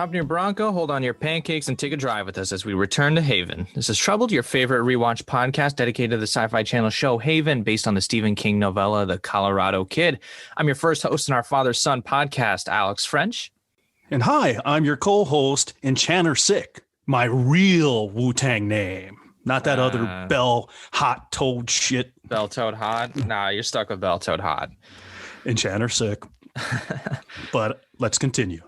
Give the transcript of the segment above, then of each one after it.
Hop in your Bronco, hold on to your pancakes, and take a drive with us as we return to Haven. This is Troubled, your favorite rewatch podcast dedicated to the Sci-Fi Channel show Haven, based on the Stephen King novella The Colorado Kid. I'm your first host in our father-son podcast, Alex French. And hi, I'm your co-host, Enchanter Sick, my real Wu-Tang name. Not that other Bell Hot Toad shit. Bell Toad Hot? Nah, you're stuck with Bell Toad Hot. Enchanter Sick. But let's continue.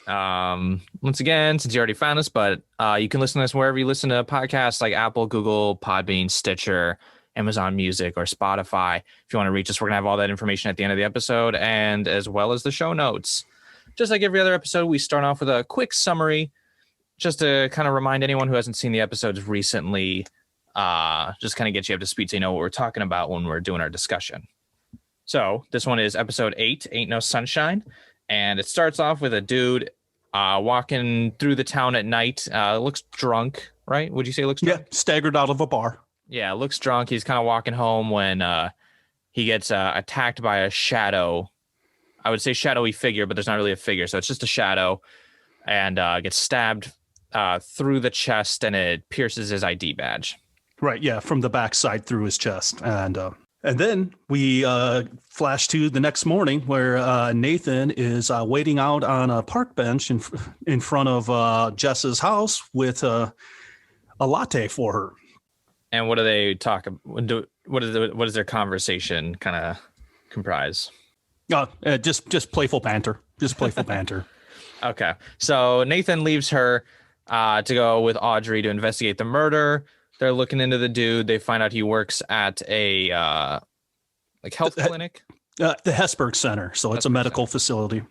Once again, since you already found us, but you can listen to us wherever you listen to podcasts like Apple, Google, Podbean, Stitcher, Amazon Music, or Spotify. If you want to reach us, we're going to have all that information at the end of the episode, and as well as the show notes. Just like every other episode, we start off with a quick summary just to kind of remind anyone who hasn't seen the episodes recently, just kind of get you up to speed so you know what we're talking about when we're doing our discussion. So this one is episode 8, Ain't No Sunshine. And it starts off with a dude walking through the town at night. Looks drunk, right? Would you say looks drunk? Yeah, staggered out of a bar. Yeah, looks drunk. He's kind of walking home when he gets attacked by a shadow. I would say shadowy figure, but there's not really a figure. So it's just a shadow, and gets stabbed through the chest, and it pierces his ID badge. Right, yeah, from the backside through his chest. And then we flash to the next morning where Nathan is waiting out on a park bench in front of Jess's house with a latte for her. And what do they talk about? What does their conversation kind of comprise? Just playful banter. Just playful banter. Okay. So Nathan leaves her to go with Audrey to investigate the murder. They're looking into the dude. They find out he works at a health clinic. The Hesburgh Center. So it's a medical facility.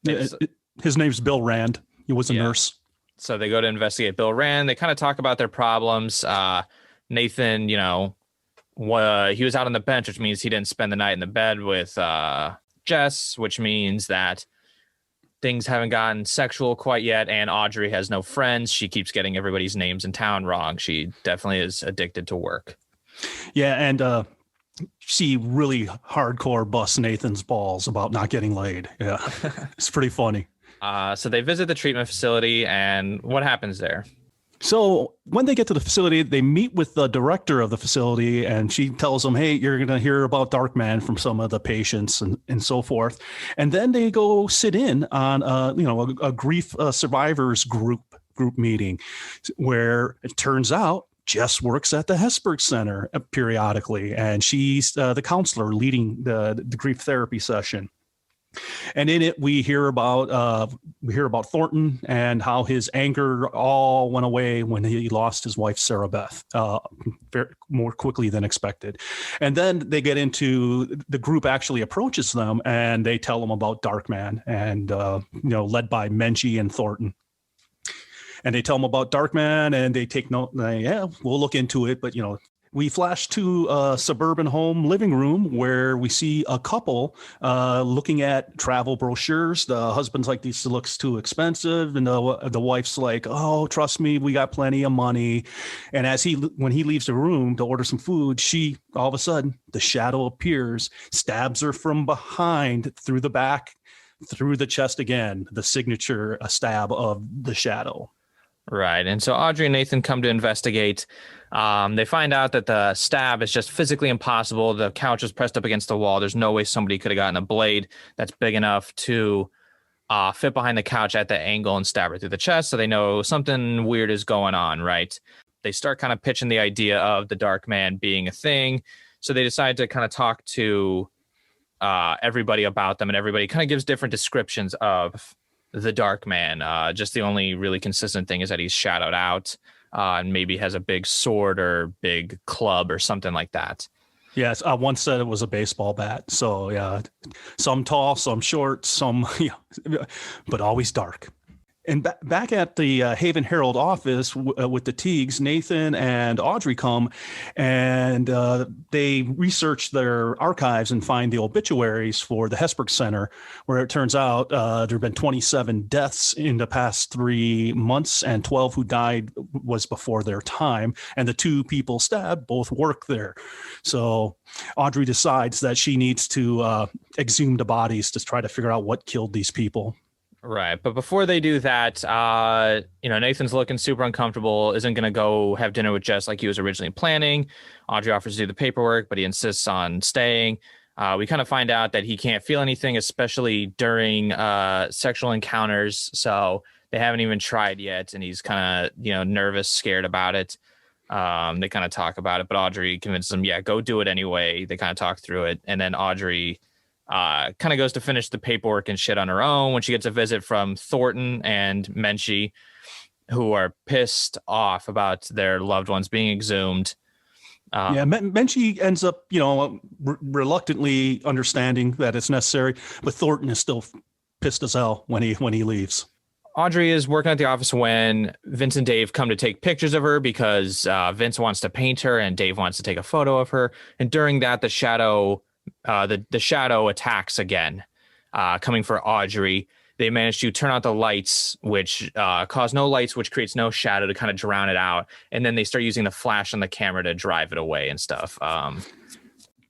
His name's Bill Rand. He was a nurse. So they go to investigate Bill Rand. They kind of talk about their problems. Nathan, he was out on the bench, which means he didn't spend the night in the bed with Jess, which means that things haven't gotten sexual quite yet, and Audrey has no friends. She keeps getting everybody's names in town wrong. She definitely is addicted to work. Yeah, and she really hardcore busts Nathan's balls about not getting laid. Yeah, it's pretty funny. So they visit the treatment facility, and what happens there? So when they get to the facility, they meet with the director of the facility, and she tells them, hey, you're going to hear about Darkman from some of the patients and so forth. And then they go sit in on, a grief survivors group meeting where it turns out Jess works at the Hesburgh Center periodically, and she's the counselor leading the grief therapy session. And in it, we hear about Thornton and how his anger all went away when he lost his wife, Sarah Beth, more quickly than expected. And then they get into the group actually approaches them, and they tell them about Darkman and, led by Menchie and Thornton. And they tell them about Darkman, and they take note. We'll look into it. But, we flash to a suburban home living room where we see a couple looking at travel brochures. The husband's like, this looks too expensive. And the wife's like, oh, trust me, we got plenty of money. And when he leaves the room to order some food, all of a sudden, the shadow appears, stabs her from behind through the back, through the chest again, the signature stab of the shadow. Right. And so Audrey and Nathan come to investigate. They find out that the stab is just physically impossible. The couch is pressed up against the wall. There's no way somebody could have gotten a blade that's big enough to fit behind the couch at the angle and stab her through the chest. So they know something weird is going on, right? They start kind of pitching the idea of the Darkman being a thing. So they decide to kind of talk to everybody about them, and everybody kind of gives different descriptions of the Darkman. Just the only really consistent thing is that he's shadowed out and maybe has a big sword or big club or something like that. Yes, I once said it was a baseball bat. So yeah, some tall, some short, some, but always dark. And back at the Haven Herald office with the Teagues, Nathan and Audrey come, and they research their archives and find the obituaries for the Hesburgh Center, where it turns out there have been 27 deaths in the past 3 months, and 12 who died was before their time. And the 2 people stabbed both work there. So Audrey decides that she needs to exhume the bodies to try to figure out what killed these people. Right. But before they do that, Nathan's looking super uncomfortable, isn't going to go have dinner with Jess like he was originally planning. Audrey offers to do the paperwork, but he insists on staying. We kind of find out that he can't feel anything, especially during sexual encounters. So they haven't even tried yet. And he's kind of, nervous, scared about it. They kind of talk about it, but Audrey convinces him, yeah, go do it anyway. They kind of talk through it. And then Audrey kind of goes to finish the paperwork and shit on her own when she gets a visit from Thornton and Menchie, who are pissed off about their loved ones being exhumed. Menchie ends up, reluctantly understanding that it's necessary, but Thornton is still pissed as hell when he leaves. Audrey is working at the office when Vince and Dave come to take pictures of her because Vince wants to paint her and Dave wants to take a photo of her. And during that, the shadow attacks again, coming for Audrey. They manage to turn out the lights, which cause no lights, which creates no shadow to kind of drown it out. And then they start using the flash on the camera to drive it away and stuff.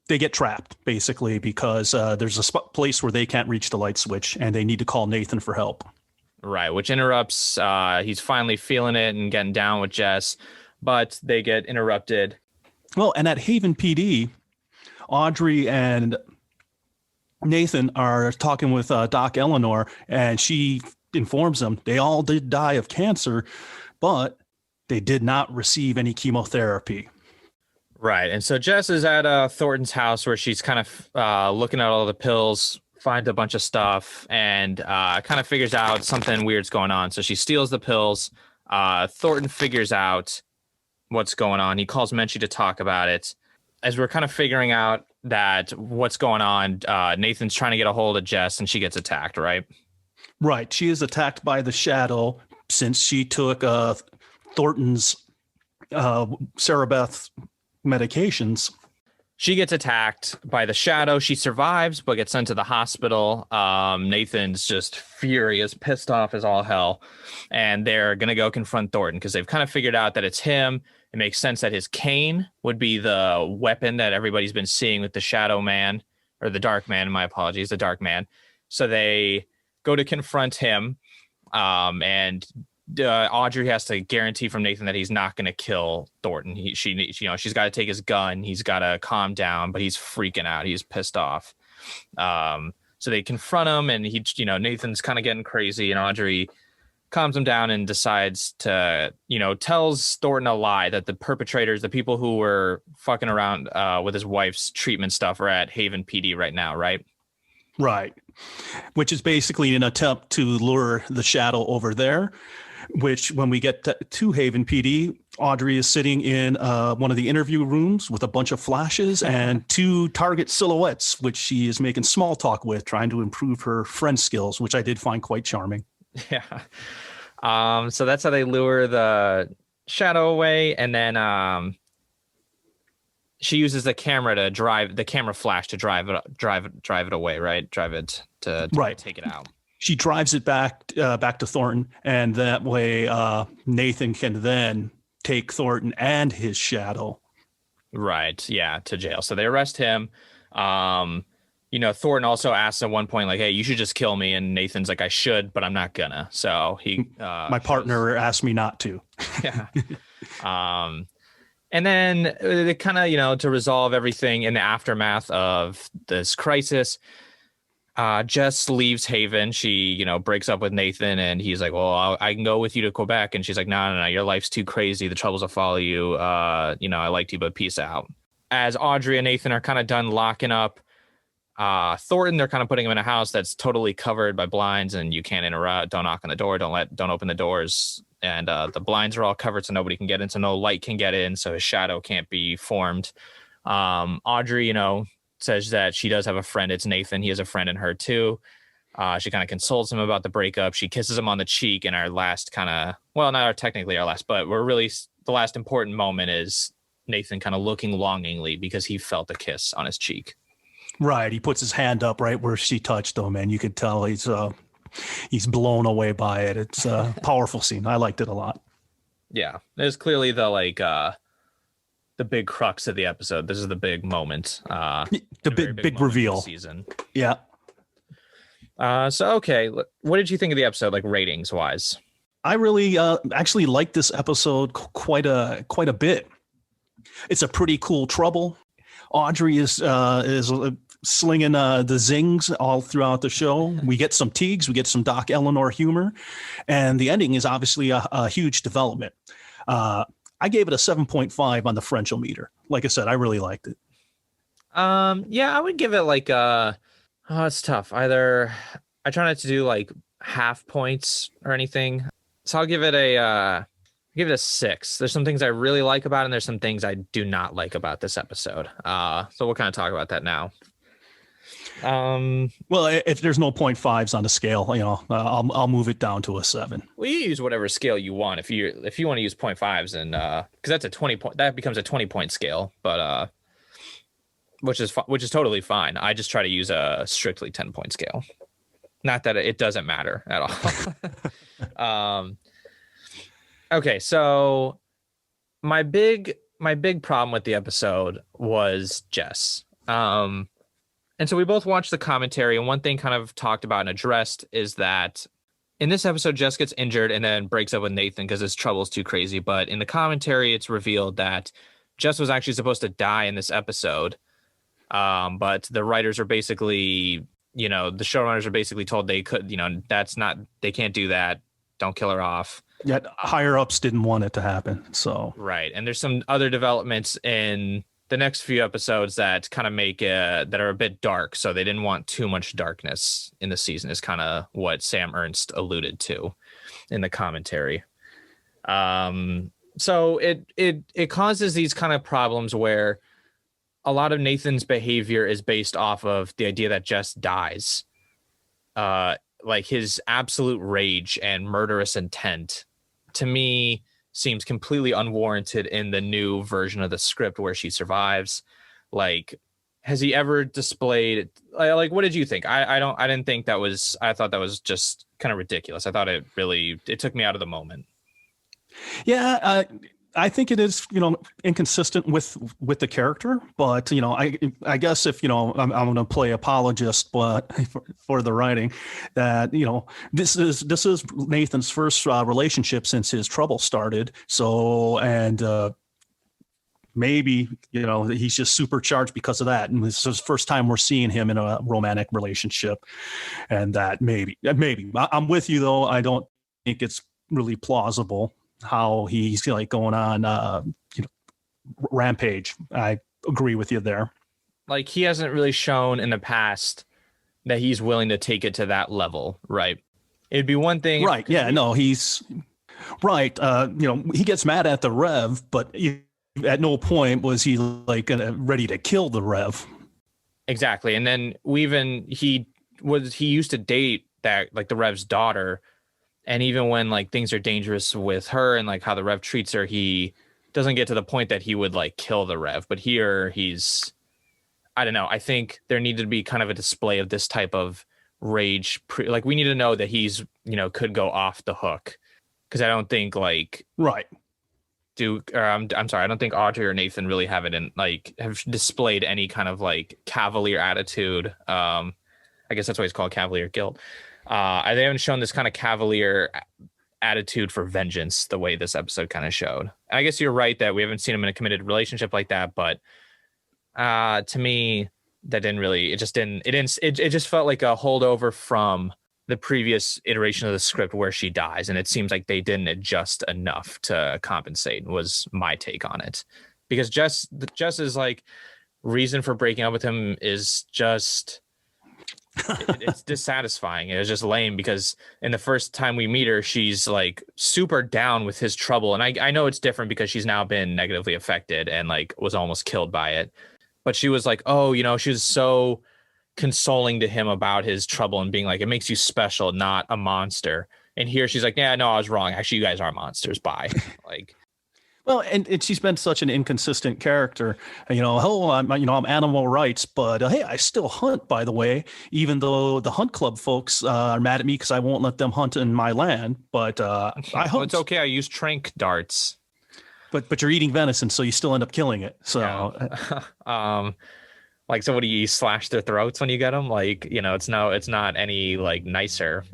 They get trapped, basically, because there's a place where they can't reach the light switch, and they need to call Nathan for help. Right, which interrupts. He's finally feeling it and getting down with Jess, but they get interrupted. Well, and at Haven PD, Audrey and Nathan are talking with Doc Eleanor, and she informs them they all did die of cancer, but they did not receive any chemotherapy. Right, and so Jess is at Thornton's house where she's kind of looking at all the pills, finds a bunch of stuff, and kind of figures out something weird's going on. So she steals the pills. Thornton figures out what's going on. He calls Menchie to talk about it. As we're kind of figuring out that what's going on, Nathan's trying to get a hold of Jess, and she gets attacked, right? Right. She is attacked by the shadow since she took Thornton's Sarabeth medications. She gets attacked by the shadow. She survives, but gets sent to the hospital. Nathan's just furious, pissed off as all hell. And they're going to go confront Thornton because they've kind of figured out that it's him. It makes sense that his cane would be the weapon that everybody's been seeing with the Shadow Man, or the Darkman, my apologies, the Darkman. So they go to confront him, and Audrey has to guarantee from Nathan that he's not going to kill Thornton. She's got to take his gun. He's got to calm down, but he's freaking out. He's pissed off. So they confront him, and Nathan's kind of getting crazy, and Audrey calms him down and decides to, tells Thornton a lie that the perpetrators, the people who were fucking around with his wife's treatment stuff, are at Haven PD right now, right? Right. Which is basically an attempt to lure the shadow over there, which when we get to Haven PD, Audrey is sitting in one of the interview rooms with a bunch of flashes and two target silhouettes, which she is making small talk with, trying to improve her friend skills, which I did find quite charming. Yeah. So that's how they lure the shadow away. And then she uses the camera flash to drive it away, right? Drive it to right. Take it out. She drives it back to Thornton, and that way Nathan can then take Thornton and his shadow. Right. Yeah. To jail. So they arrest him. Thornton also asks at one point, like, hey, you should just kill me. And Nathan's like, I should, but I'm not gonna. So he, my partner asked me not to. Yeah. And then they kind of, to resolve everything in the aftermath of this crisis, Jess leaves Haven. She, breaks up with Nathan, and he's like, well, I can go with you to Quebec. And she's like, no, your life's too crazy. The troubles will follow you. I liked you, but peace out. As Audrey and Nathan are kind of done locking up Thornton, they're kind of putting him in a house that's totally covered by blinds, and you can't interrupt. Don't knock on the door. Don't open the doors. And the blinds are all covered, so nobody can get in. So no light can get in. So his shadow can't be formed. Audrey, says that she does have a friend. It's Nathan. He has a friend in her too. She kind of consoles him about the breakup. She kisses him on the cheek. And our last technically our last, but the last important moment is Nathan kind of looking longingly because he felt a kiss on his cheek. Right. He puts his hand up right where she touched him, and you could tell he's blown away by it. It's a powerful scene. I liked it a lot. Yeah. There's clearly the big crux of the episode. This is the big moment. The big reveal. Season. Yeah. Okay, what did you think of the episode, like ratings wise? I really actually like this episode quite a bit. It's a pretty cool trouble. Audrey is slinging the zings all throughout the show. We get some Teagues, we get some Doc Eleanor humor, and the ending is obviously a huge development. I gave it a 7.5 on the Frenchometer. Like I said, I really liked it. Yeah, I would give it like oh, it's tough. Either I try not to do like half points or anything. So I'll give it a 6. There's some things I really like about it, and there's some things I do not like about this episode. So we'll kind of talk about that now. Well, if there's no 0.5s on the scale, I'll move it down to a 7. Well, you use whatever scale you want. If you want to use 0.5s, and because that's a 20 point, that becomes a 20-point scale, but which is totally fine. I just try to use a strictly 10-point scale. Not that it doesn't matter at all. Okay, so my big problem with the episode was Jess. And so we both watched the commentary, and one thing kind of talked about and addressed is that in this episode, Jess gets injured and then breaks up with Nathan because his trouble's too crazy. But in the commentary, it's revealed that Jess was actually supposed to die in this episode. But the writers are basically, the showrunners are basically told they could, they can't do that. Don't kill her off. Yet higher ups didn't want it to happen. So right. And there's some other developments in the next few episodes that kind of make that are a bit dark. So they didn't want too much darkness in the season is kind of what Sam Ernst alluded to in the commentary. So it causes these kind of problems where a lot of Nathan's behavior is based off of the idea that Jess dies. Like his absolute rage and murderous intent, to me, seems completely unwarranted in the new version of the script where she survives. Like, has he ever displayed, like, what did you think? I didn't think that was, I thought that was just kind of ridiculous. I thought it took me out of the moment. Yeah, I think it is, inconsistent with the character, but I guess if I'm going to play apologist, but for the writing, that this is Nathan's first relationship since his trouble started. So maybe he's just supercharged because of that, and this is his first time we're seeing him in a romantic relationship, and that maybe I'm with you though. I don't think it's really plausible how he's like going on rampage. I agree with you there. Like he hasn't really shown in the past that he's willing to take it to that level, right? It'd be one thing, right? Yeah, no, he's right. He gets mad at the Rev, but at no point was he like ready to kill the Rev. Exactly. And then he used to date that, like, the Rev's daughter. And even when like things are dangerous with her and like how the Rev treats her, he doesn't get to the point that he would like kill the Rev. But here I don't know. I think there needed to be kind of a display of this type of rage. Like we need to know that he's, could go off the hook. Because I don't think like right. I'm sorry. I don't think Audrey or Nathan really have displayed any kind of like cavalier attitude. I guess that's why it's called Cavalier Guilt. They haven't shown this kind of cavalier attitude for vengeance the way this episode kind of showed. And I guess you're right that we haven't seen him in a committed relationship like that, but to me, that didn't really. It just felt like a holdover from the previous iteration of the script where she dies, and it seems like they didn't adjust enough to compensate. Was my take on it, because Jess's like reason for breaking up with him is just. It's dissatisfying. It was just lame because in the first time we meet her, she's like super down with his trouble. And I know it's different because she's now been negatively affected and like was almost killed by it. But she was like, she was so consoling to him about his trouble and being like, it makes you special, not a monster. And here she's like, yeah, no, I was wrong. Actually, you guys are monsters. Bye. Like. Well, and she's been such an inconsistent character. I'm animal rights, but hey, I still hunt, by the way, even though the hunt club folks are mad at me because I won't let them hunt in my land. But I hunt. Well, it's okay. I use trank darts. But you're eating venison, so you still end up killing it. So, yeah. Like, so what do you slash their throats when you get them? Like, it's not any like nicer.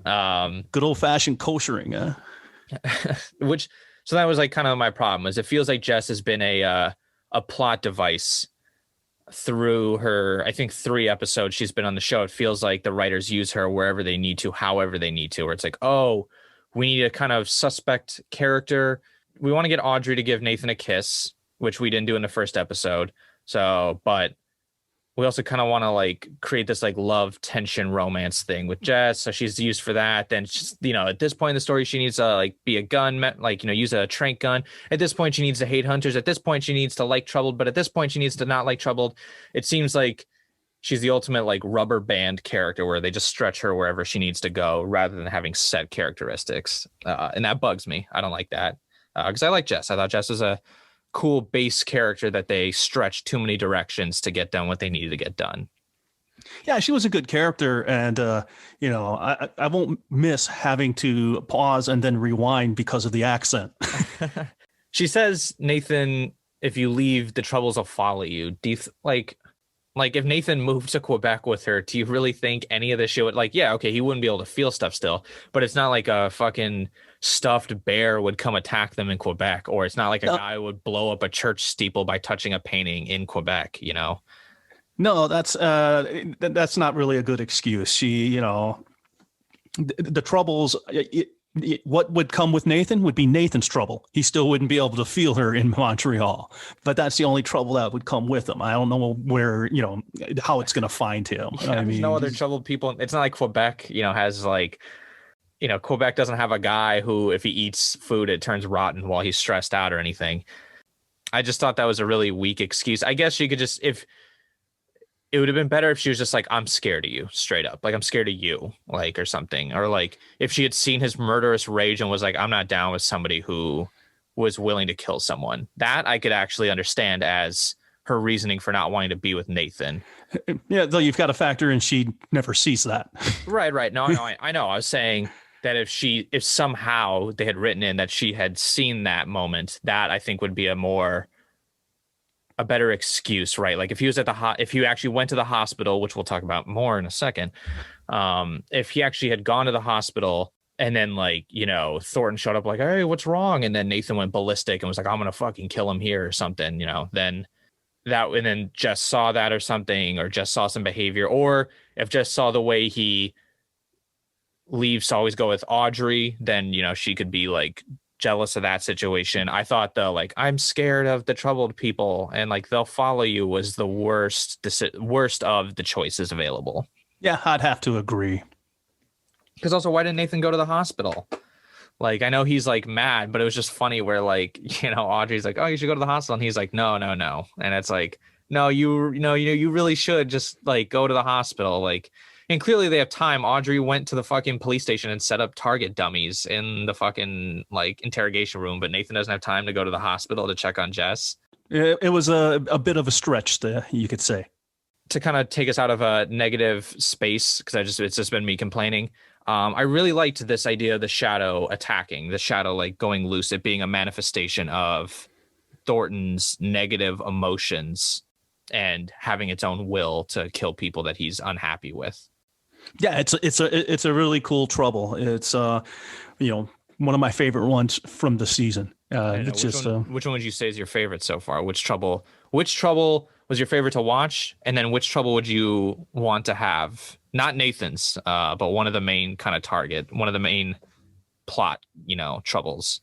Good old fashioned koshering, huh? Which so that was like kind of my problem is it feels like Jess has been a plot device through her, I think 3 episodes she's been on the show. It feels like the writers use her wherever they need to, however they need to, where it's like, oh, we need a kind of suspect character. We want to get Audrey to give Nathan a kiss, which we didn't do in the first episode. So, but we also kind of want to like create this like love tension romance thing with Jess. So she's used for that. Then, at this point in the story, she needs to like be a gun, like, use a trank gun. At this point, she needs to hate hunters. At this point, she needs to like Troubled. But at this point, she needs to not like Troubled. It seems like she's the ultimate like rubber band character where they just stretch her wherever she needs to go rather than having set characteristics. And that bugs me. I don't like that because I like Jess. I thought Jess was a cool base character that they stretched too many directions to get done what they needed to get done. Yeah, she was a good character, and I won't miss having to pause and then rewind because of the accent. She says, Nathan, if you leave, the troubles will follow you. Do you like if Nathan moved to Quebec with her, do you really think any of this shit would yeah, okay, he wouldn't be able to feel stuff still, but it's not like a fucking stuffed bear would come attack them in Quebec, or it's not like a guy would blow up a church steeple by touching a painting in Quebec, No, that's not really a good excuse. She, the troubles, what would come with Nathan would be Nathan's trouble. He still wouldn't be able to feel her in Montreal, but that's the only trouble that would come with him. I don't know where, how it's going to find him. Yeah, there's no other troubled people. It's not like Quebec, has like, Quebec doesn't have a guy who, if he eats food, it turns rotten while he's stressed out or anything. I just thought that was a really weak excuse. I guess she could just, if it would have been better if she was just like, I'm scared of you, straight up. Like, I'm scared of you, like, or something. Or like if she had seen his murderous rage and was like, I'm not down with somebody who was willing to kill someone. That I could actually understand as her reasoning for not wanting to be with Nathan. Yeah, though you've got to factor in she never sees that. Right. No, I know. I was saying that if somehow they had written in that she had seen that moment, that I think would be a better excuse, right? Like if he was if he actually went to the hospital, which we'll talk about more in a second, if he actually had gone to the hospital and then like, Thornton showed up like, hey, what's wrong? And then Nathan went ballistic and was like, I'm going to fucking kill him here or something, then and then Jess saw that or something, or Jess saw some behavior, or if Jess saw the way he leaves to always go with Audrey, then, she could be like jealous of that situation. I thought though, like, I'm scared of the troubled people and like they'll follow you was the worst of the choices available. Yeah, I'd have to agree. Because also, why didn't Nathan go to the hospital? Like, I know he's like mad, but it was just funny where like, Audrey's like, oh, you should go to the hospital. And he's like, no. And it's like, no, you really should just like go to the hospital. Like, and clearly they have time. Audrey went to the fucking police station and set up target dummies in the fucking like interrogation room, but Nathan doesn't have time to go to the hospital to check on Jess. It was a bit of a stretch there, you could say. To kind of take us out of a negative space, because it's just been me complaining. I really liked this idea of the shadow attacking, the shadow like going loose, it being a manifestation of Thornton's negative emotions and having its own will to kill people that he's unhappy with. Yeah, it's a really cool trouble. It's one of my favorite ones from the season. Which one would you say is your favorite so far? Which trouble was your favorite to watch? And then which trouble would you want to have? Not Nathan's, but one of the main kind of one of the main plot, troubles.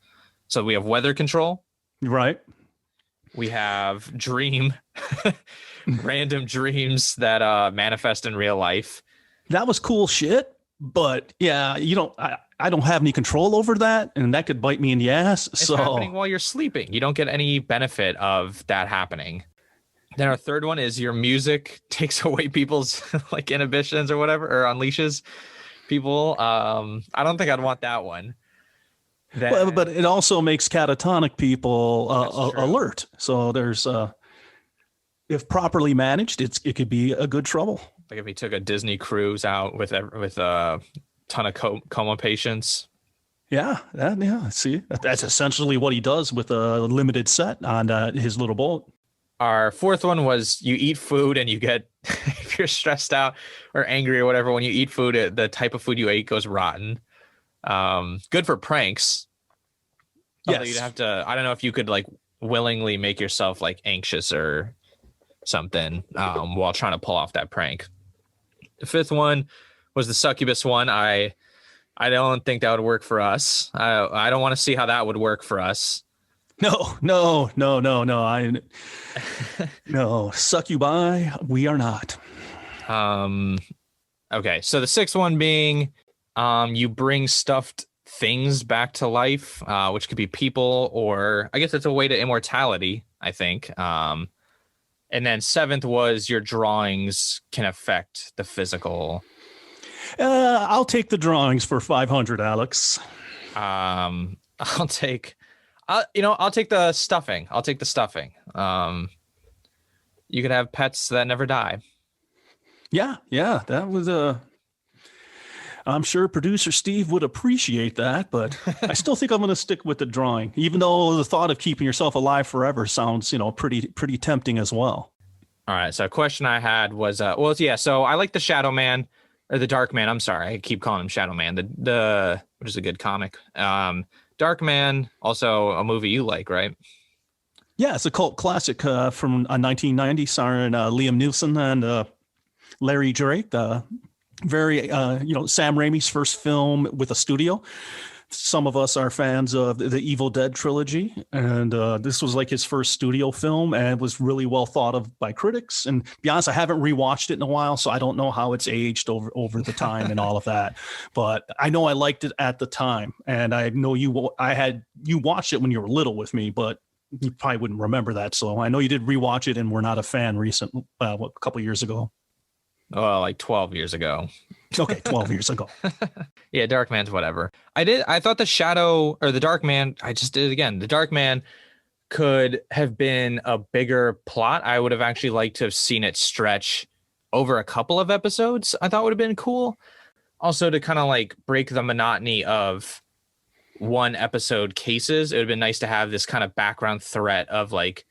So we have weather control. Right. We have dream, random dreams that manifest in real life. That was cool shit. But yeah, I don't have any control over that, and that could bite me in the ass. It's happening while you're sleeping. You don't get any benefit of that happening. Then our third one is your music takes away people's like inhibitions or whatever, or unleashes people. I don't think I'd want that one. But it also makes catatonic people alert. So there's if properly managed, it could be a good trouble. Like if he took a Disney cruise out with a ton of coma patients. Yeah. See, that's essentially what he does with a limited set on his little boat. Our fourth one was you eat food and you get, if you're stressed out or angry or whatever, when you eat food, the type of food you ate goes rotten. Good for pranks. Although you'd Yes. have to, I don't know if you could like willingly make yourself like anxious or something while trying to pull off that prank. The fifth one was the succubus one. I don't think that would work for us. I don't want to see how that would work for us. No. No, succubi, we are not. Okay, so the sixth one being you bring stuffed things back to life, which could be people, or I guess it's a way to immortality, I think. And then seventh was your drawings can affect the physical. I'll take the drawings for 500, Alex. I'll take the stuffing. I'll take the stuffing. You could have pets that never die. Yeah, that was I'm sure producer Steve would appreciate that, but I still think I'm going to stick with the drawing, even though the thought of keeping yourself alive forever sounds, pretty tempting as well. All right. So a question I had was, so I like the Shadow Man or the Darkman. I'm sorry. I keep calling him Shadow Man, which is a good comic. Darkman, also a movie you like, right? Yeah, it's a cult classic from 1990, starring Liam Neeson and Larry Drake. Very, Sam Raimi's first film with a studio. Some of us are fans of the Evil Dead trilogy, and this was like his first studio film, and it was really well thought of by critics. And to be honest, I haven't rewatched it in a while, so I don't know how it's aged over the time and all of that. But I know I liked it at the time, and I know you watched it when you were little with me, but you probably wouldn't remember that. So I know you did rewatch it, and were not a fan a couple years ago. Oh, like 12 years ago. Okay, 12 years ago. Yeah, Darkman's whatever. I thought the Shadow or the Darkman, I just did it again. The Darkman could have been a bigger plot. I would have actually liked to have seen it stretch over a couple of episodes. I thought would have been cool. Also to kind of like break the monotony of one episode cases. It would have been nice to have this kind of background threat of like,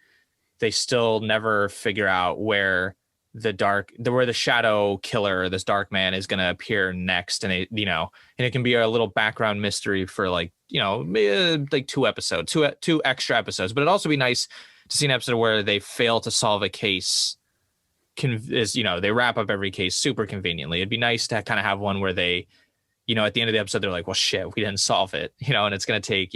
they still never figure out where the shadow killer, this Darkman, is going to appear next, and it can be a little background mystery for like 2 episodes, two extra episodes. But it'd also be nice to see an episode where they fail to solve a case. They wrap up every case super conveniently. It'd be nice to kind of have one where they, at the end of the episode, they're like, well, shit, we didn't solve it, and it's going to take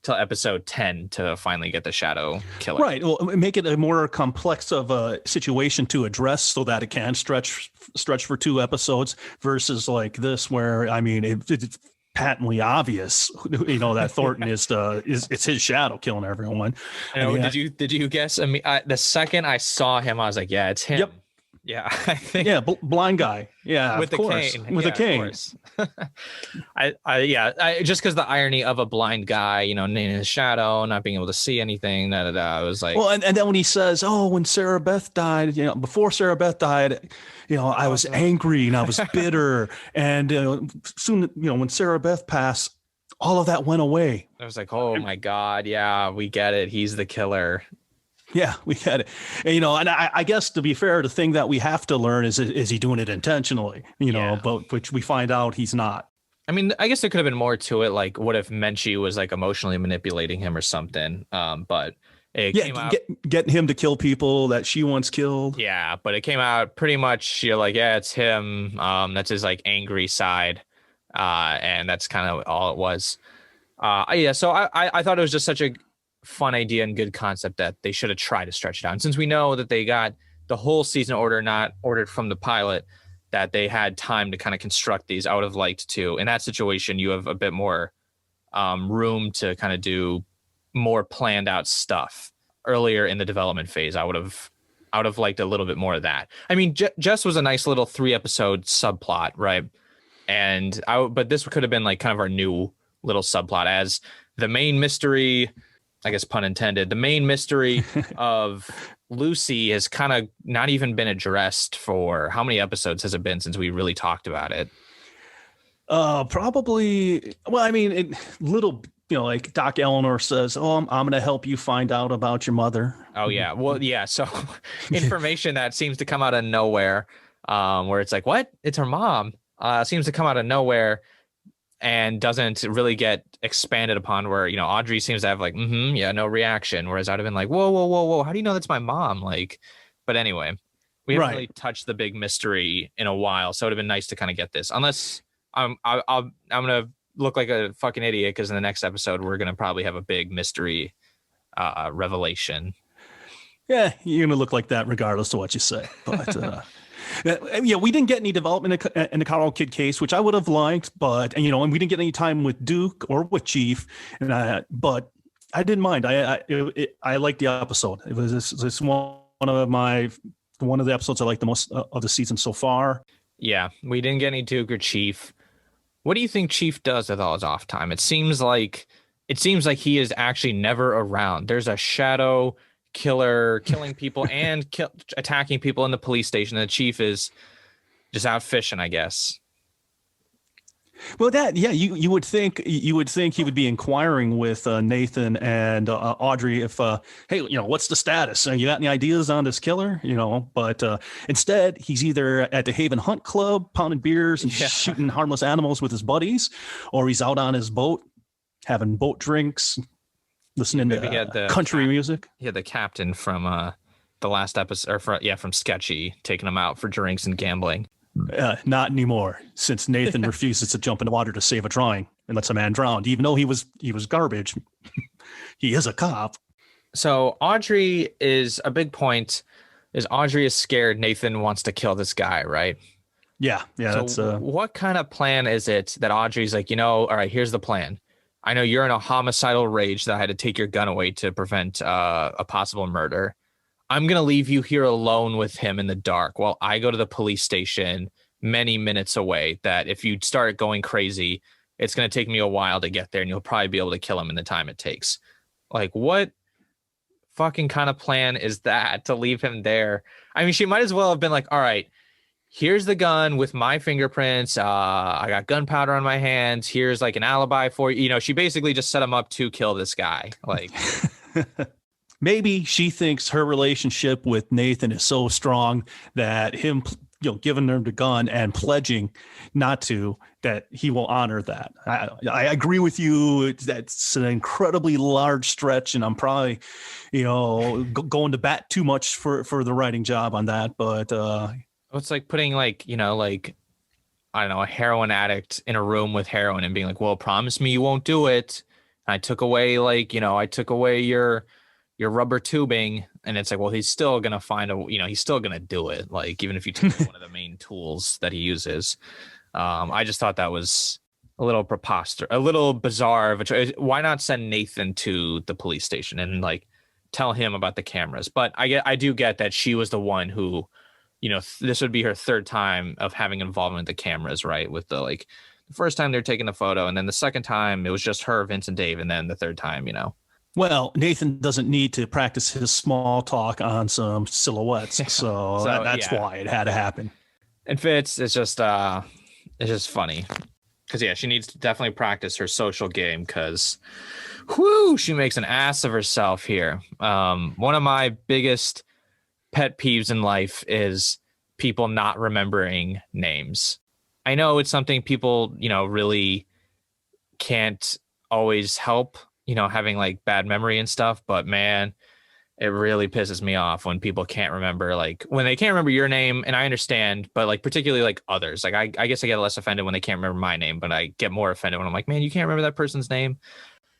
till episode 10 to finally get the shadow killer. Right. Well, make it a more complex of a situation to address so that it can stretch for 2 episodes versus like this, where, I mean, it's patently obvious, that Thornton is it's his shadow killing everyone. Did you guess? I mean, the second I saw him, I was like, yeah, it's him. Yep. Yeah, I think. Yeah, blind guy. Yeah, with of course. Cane. With a cane. I just because the irony of a blind guy, in his shadow, not being able to see anything. I was like, well, and then when he says, "Oh, when Sarah Beth died, before Sarah Beth died, I was angry and I was bitter, and soon, when Sarah Beth passed, all of that went away." I was like, "Oh my God, yeah, we get it. He's the killer." Yeah, we get it. And, and I guess, to be fair, the thing that we have to learn is he doing it intentionally, but which we find out he's not. I mean, I guess there could have been more to it. Like, what if Menchie was like emotionally manipulating him or something? But it came out getting him to kill people that she once killed. Yeah, but it came out pretty much, you're like, yeah, it's him. That's his like angry side. And that's kind of all it was. So I thought it was just such a fun idea and good concept that they should have tried to stretch it out. And since we know that they got the whole season not ordered from the pilot, that they had time to kind of construct these, I would have liked to. In that situation, you have a bit more room to kind of do more planned out stuff earlier in the development phase. I would have liked a little bit more of that. I mean, Jess was a nice little 3-episode subplot, right? But this could have been like kind of our new little subplot as the main mystery, I guess pun intended, the main mystery of Lucy has kind of not even been addressed for how many episodes has it been since we really talked about it? Probably, well, I mean, little like Doc Eleanor says, "Oh, I'm going to help you find out about your mother." Oh yeah. Well, yeah. So information that seems to come out of nowhere, where it's like, what? It's her mom. Seems to come out of nowhere and doesn't really get expanded upon, where, Audrey seems to have like, yeah, no reaction. Whereas I'd have been like, whoa, whoa, whoa, whoa. How do you know that's my mom? Like, but anyway, we haven't really touched the big mystery in a while. So it would have been nice to kind of get this, unless I'm going to look like a fucking idiot, because in the next episode, we're going to probably have a big mystery revelation. Yeah, you're going to look like that regardless of what you say. But yeah, we didn't get any development in the Carl Kidd case, which I would have liked. But and we didn't get any time with Duke or with Chief. But I didn't mind. I liked the episode. It was one of the episodes I liked the most of the season so far. Yeah, we didn't get any Duke or Chief. What do you think Chief does with all his off time? It seems like he is actually never around. There's a shadow killer killing people and attacking people in the police station. The Chief is just out fishing, I guess. Well, you would think he would be inquiring with Nathan and Audrey if, hey, what's the status? You got any ideas on this killer? But instead he's either at the Haven Hunt Club pounding beers and shooting harmless animals with his buddies, or he's out on his boat having boat drinks, listening to country music. Yeah, the captain from the last episode, from Sketchy, taking him out for drinks and gambling. Not anymore, since Nathan refuses to jump in the water to save a drawing and lets a man drown, even though he was garbage. He is a cop. So Audrey is a big point. Audrey is scared Nathan wants to kill this guy, right? Yeah. So what kind of plan is it that Audrey's like, all right, here's the plan. I know you're in a homicidal rage that I had to take your gun away to prevent a possible murder. I'm going to leave you here alone with him in the dark while I go to the police station many minutes away, that if you start going crazy, it's going to take me a while to get there, and you'll probably be able to kill him in the time it takes. Like, what fucking kind of plan is that, to leave him there? I mean, she might as well have been like, all right, here's the gun with my fingerprints. I got gunpowder on my hands. Here's like an alibi for you. She basically just set him up to kill this guy. Like, maybe she thinks her relationship with Nathan is so strong that him, giving her the gun and pledging not to, that he will honor that. I agree with you. That's an incredibly large stretch, and I'm probably, going to bat too much for the writing job on that. But it's like putting I don't know, a heroin addict in a room with heroin and being like, well, promise me you won't do it. And I took away your rubber tubing, and it's like, well, he's still gonna he's still gonna do it, like, even if you take one of the main tools that he uses. I just thought that was a little preposterous, a little bizarre. Why not send Nathan to the police station and like tell him about the cameras? But I do get that she was the one who, this would be her third time of having involvement with the cameras, right? With the first time they're taking the photo, and then the second time it was just her, Vince, and Dave, and then the third time, Well, Nathan doesn't need to practice his small talk on some silhouettes, so that's why it had to happen. And Fitz, it's just funny because she needs to definitely practice her social game, because, she makes an ass of herself here. One of my biggest pet peeves in life is people not remembering names. I know it's something people, really can't always help, having like bad memory and stuff, but man, it really pisses me off when people can't remember, when they can't remember your name. And I understand, but particularly others, I guess I get less offended when they can't remember my name, but I get more offended when I'm like, man, you can't remember that person's name.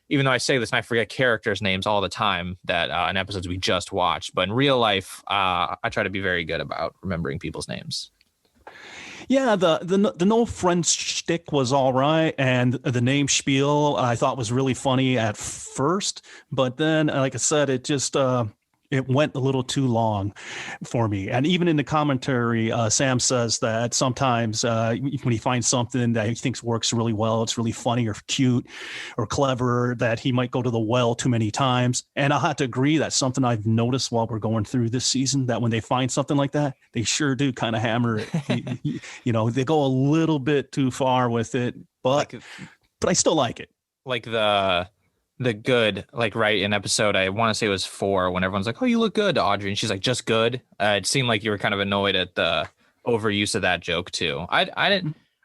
Even though I say this and I forget characters' names all the time that in episodes we just watched, but in real life, I try to be very good about remembering people's names. Yeah, the no friend shtick was all right, and the name spiel I thought was really funny at first, but then, like I said, it just it went a little too long for me. And even in the commentary, Sam says that sometimes when he finds something that he thinks works really well, it's really funny or cute or clever, that he might go to the well too many times. And I'll have to agree, that's something I've noticed while we're going through this season, that when they find something like that, they sure do kind of hammer it. They go a little bit too far with it, but I still like it. Like the the good, like right in episode, I want to say it was 4, when everyone's like, "Oh, you look good, Audrey," and she's like, "Just good." It seemed like you were kind of annoyed at the overuse of that joke too. I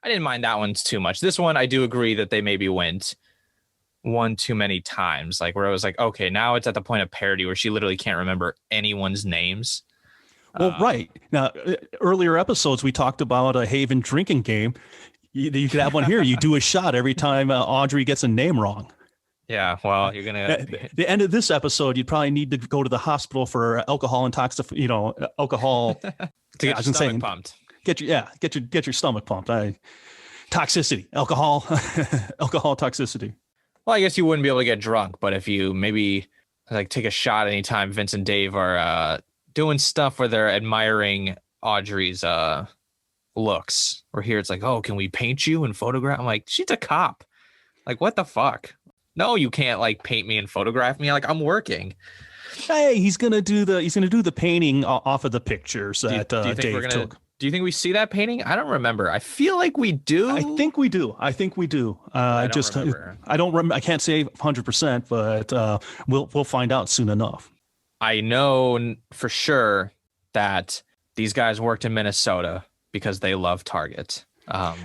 didn't mind that one too much. This one, I do agree that they maybe went one too many times, like where it was like, okay, now it's at the point of parody where she literally can't remember anyone's names. Well, right now, earlier episodes we talked about a Haven drinking game. You could have one here. You do a shot every time Audrey gets a name wrong. Yeah, well, you're gonna At the end of this episode, you'd probably need to go to the hospital for alcohol alcohol to get your stomach pumped. Get your stomach pumped. Toxicity, alcohol toxicity. Well, I guess you wouldn't be able to get drunk, but if you maybe like take a shot anytime Vince and Dave are doing stuff where they're admiring Audrey's looks, or here it's like, oh, can we paint you and photograph? I'm like, she's a cop. Like, what the fuck? No, you can't like paint me and photograph me. Like, I'm working. Hey, he's gonna do the painting off of the pictures that Dave took. Do you think we see that painting? I don't remember. I feel like we do. I think we do. I don't remember. I don't remember. I can't say 100%, but we'll find out soon enough. I know for sure that these guys worked in Minnesota because they love Target.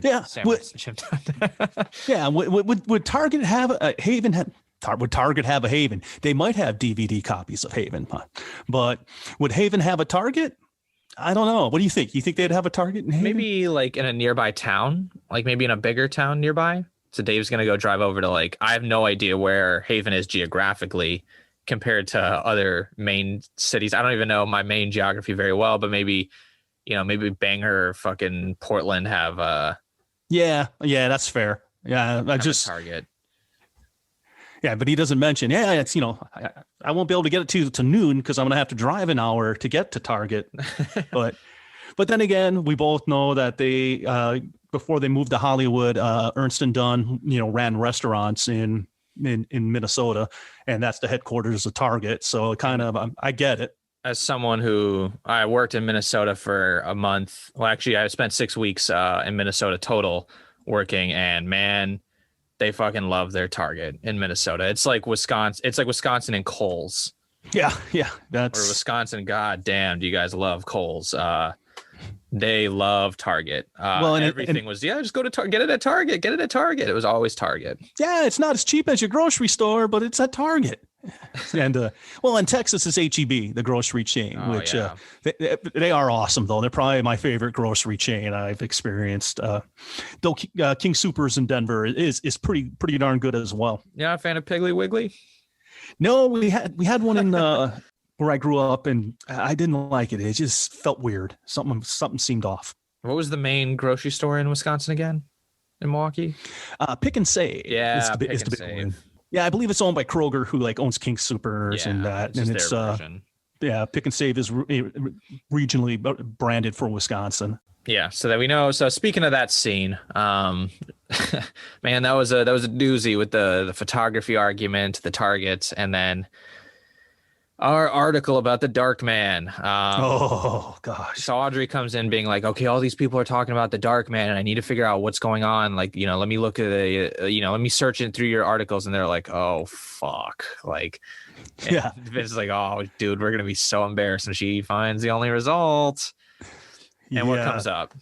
Yeah. Would Target have a Haven? Would Target have a Haven? They might have DVD copies of Haven, but would Haven have a Target? I don't know. What do you think? You think they'd have a Target in Haven? Maybe like in a nearby town, like maybe in a bigger town nearby. So Dave's going to go drive over to I have no idea where Haven is geographically compared to other Maine cities. I don't even know my Maine geography very well, but maybe Bangor or fucking Portland have Yeah, that's fair. Yeah, I just Target. Yeah, but he doesn't mention, it's, I won't be able to get it to noon because I'm going to have to drive an hour to get to Target. But then again, we both know that they, before they moved to Hollywood, Ernst and Dunn, ran restaurants in Minnesota, and that's the headquarters of Target. So kind of, I get it. As someone who I worked in Minnesota for a month, well, actually I spent 6 weeks in Minnesota total working, and man, they fucking love their Target in Minnesota. It's like Wisconsin. It's like Wisconsin and Kohl's. Yeah. Or Wisconsin. God damn, do you guys love Kohl's? They love Target. Well, and everything was just go to Target. Get it at Target. Get it at Target. It was always Target. Yeah, it's not as cheap as your grocery store, but it's at Target. And in Texas is HEB, the grocery chain, which they are awesome though. They're probably my favorite grocery chain I've experienced. Though King Soopers in Denver is pretty darn good as well. You're not a fan of Piggly Wiggly? No, we had one in where I grew up, and I didn't like it. It just felt weird. Something seemed off. What was the main grocery store in Wisconsin again? In Milwaukee? Pick and Save. Yeah, is the big one. Yeah, I believe it's owned by Kroger, who owns King Soopers and that. And it's Pick and Save is regionally branded for Wisconsin. Yeah, so that we know. So speaking of that scene, man, that was a doozy with the photography argument, the Targets, and then our article about the Darkman. Oh gosh. So Audrey comes in being like, okay, all these people are talking about the Darkman, and I need to figure out what's going on. Like, let me look at let me search it through your articles. And they're like, oh fuck. Like, yeah. Vince is like, oh dude, we're gonna be so embarrassed when she finds the only result. And what comes up?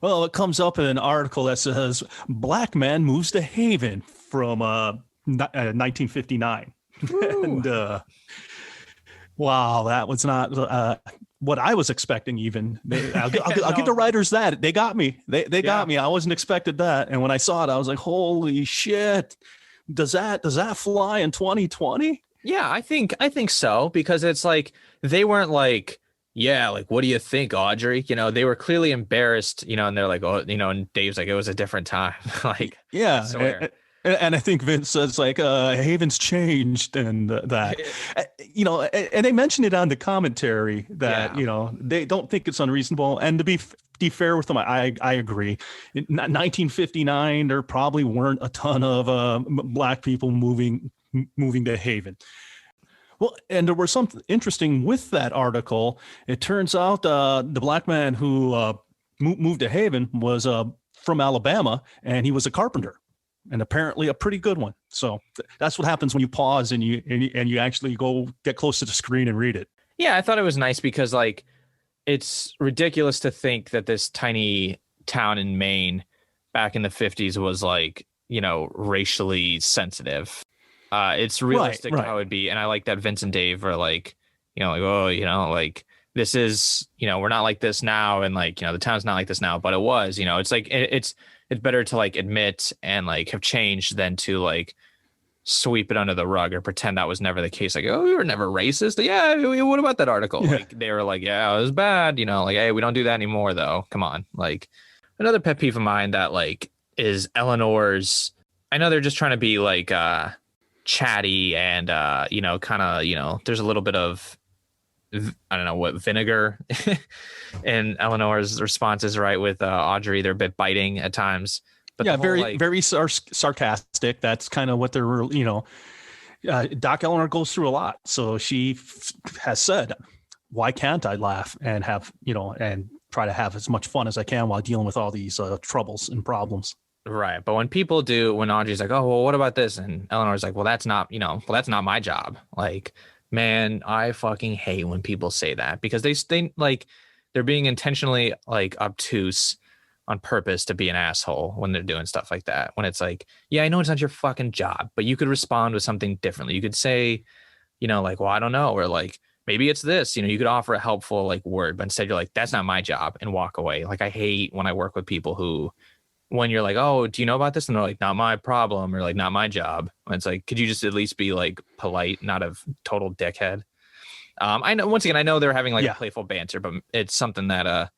Well, it comes up in an article that says Black Man moves to Haven from 1959. And wow, that was not what I was expecting. Even I'll give the writers that they got me. They got me. I wasn't expected that, and when I saw it, I was like, "Holy shit! Does that fly in 2020?" Yeah, I think so, because it's like they weren't like, yeah, like what do you think, Audrey? They were clearly embarrassed. And they're like, oh, and Dave's like, it was a different time. Like, yeah. I swear. And I think Vince says like Haven's changed and that, and they mentioned it on the commentary that, they don't think it's unreasonable. And to be fair with them, I agree. In 1959, there probably weren't a ton of Black people moving to Haven. Well, and there was something interesting with that article. It turns out the Black man who moved to Haven was from Alabama, and he was a carpenter. and apparently a pretty good one. So that's what happens when you pause and you actually go get close to the screen and read it. Yeah, I thought it was nice because like it's ridiculous to think that this tiny town in Maine back in the 50s was like, racially sensitive. It's realistic how it'd be. And I like that Vince and Dave are like, like this is, we're not like this now. And like, the town's not like this now, but it was, it's like, it's better to like admit and like have changed than to like sweep it under the rug or pretend that was never the case. Like, oh, we were never racist. Yeah. What about that article? Yeah. Like they were like, yeah, it was bad. Like, hey, we don't do that anymore though. Come on. Like another pet peeve of mine that like is Eleanor's, I know they're just trying to be like, chatty and, there's a little bit of, I don't know what vinegar and Eleanor's responses, right? With Audrey, they're a bit biting at times. But yeah, very sarcastic. That's kind of what they're, Doc Eleanor goes through a lot. So she has said, why can't I laugh and have, and try to have as much fun as I can while dealing with all these troubles and problems. Right. But when people do, when Audrey's like, oh, well, what about this? And Eleanor's like, well, that's not my job. Like, man, I fucking hate when people say that because they like they're being intentionally like obtuse on purpose to be an asshole when they're doing stuff like that. When it's like, yeah, I know it's not your fucking job, but you could respond with something differently. You could say, like, well, I don't know. Or like, maybe it's this, you could offer a helpful like word, but instead you're like, that's not my job and walk away. Like, I hate when I work with people who, when you're like, oh, do you know about this? And they're like, not my problem, or like, not my job. And it's like, could you just at least be like polite, not a total dickhead? I know, once again, I know they're having like a playful banter, but it's something that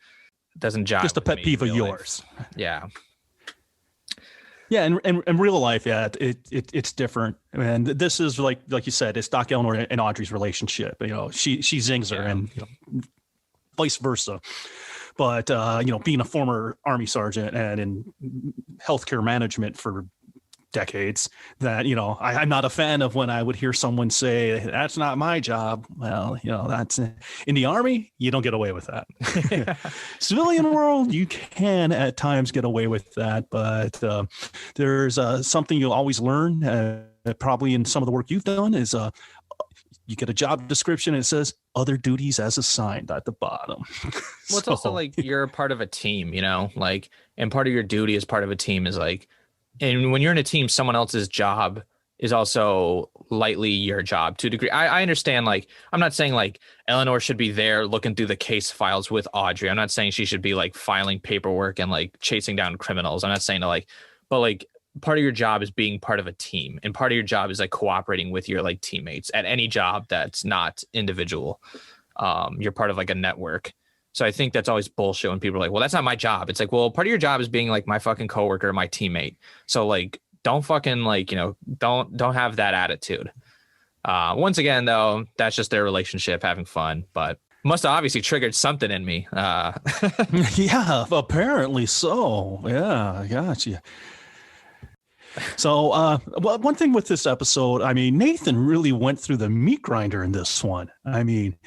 doesn't jive. Just a pet peeve of yours. Yeah. Yeah, and real life, yeah, it's different. And this is like you said, it's Doc Eleanor and Audrey's relationship. She zings her, and vice versa. But, being a former Army sergeant and in healthcare management for decades, that, I'm not a fan of when I would hear someone say, that's not my job. Well, that's in the Army, you don't get away with that. Civilian world, you can at times get away with that. But there's something you'll always learn, probably in some of the work you've done, is you get a job description and it says other duties as assigned at the bottom. Well, it's also like you're part of a team, like, and part of your duty as part of a team is like, and when you're in a team, someone else's job is also lightly your job to a degree. I understand, like, I'm not saying like Eleanor should be there looking through the case files with Audrey. I'm not saying she should be like filing paperwork and like chasing down criminals. I'm not saying to like, but like, part of your job is being part of a team, and part of your job is like cooperating with your like teammates at any job that's not individual. You're part of like a network. So I think that's always bullshit when people are like, well, that's not my job. It's like, well, part of your job is being like my fucking coworker, my teammate. So like, don't fucking like, don't have that attitude. Once again, though, that's just their relationship having fun, but must have obviously triggered something in me. Yeah, apparently so. Yeah, gotcha. So one thing with this episode, I mean, Nathan really went through the meat grinder in this one. I mean,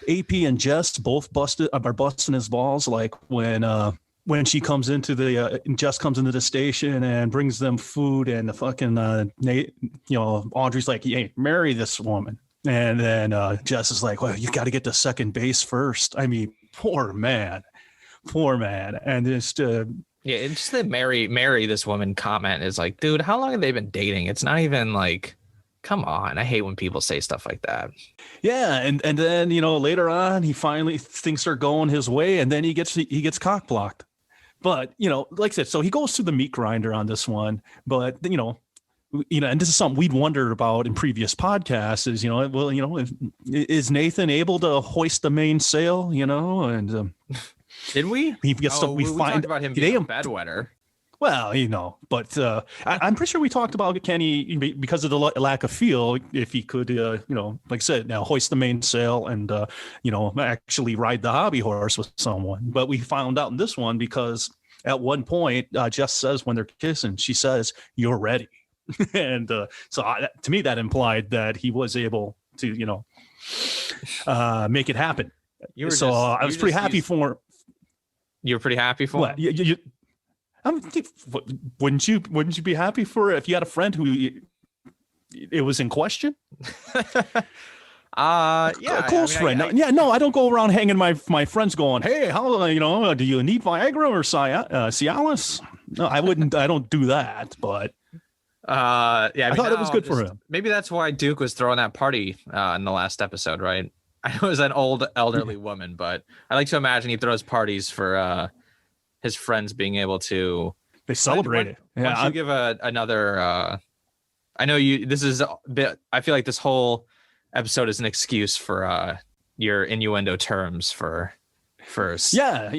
AP and Jess both are busting his balls, like when she comes into Jess comes into the station and brings them food, and the fucking Audrey's like, hey, marry this woman. And then Jess is like, well, you got to get to second base first. I mean, poor man. And just yeah, it's just the marry this woman comment is like, dude, how long have they been dating? It's not even like, come on. I hate when people say stuff like that. Yeah, and then later on he finally things are going his way, and then he gets cock blocked. But like I said, so he goes through the meat grinder on this one. But and this is something we'd wondered about in previous podcasts is is Nathan able to hoist the mainsail? And did we? We find about him being a bedwetter. Well, but I'm pretty sure we talked about, can he, because of the lack of feel, if he could, like I said, now hoist the mainsail and, actually ride the hobby horse with someone. But we found out in this one because at one point, Jess says when they're kissing, she says, "You're ready." And to me, that implied that he was able to, make it happen. I was pretty happy for. You were pretty happy for what? Him? I'm, wouldn't you be happy for it if you had a friend who it was in question? Yeah, A close friend. No, I don't go around hanging my friends going, hey, how, do you need Viagra or Cialis? No, I wouldn't. I don't do that, but yeah, I thought it was good for him. Maybe that's why Duke was throwing that party in the last episode, right? I know it was an old elderly woman, but I like to imagine he throws parties for his friends being able to. They celebrate it. Why don't you give another? I know you. This is a bit. I feel like this whole episode is an excuse for your innuendo terms for yeah,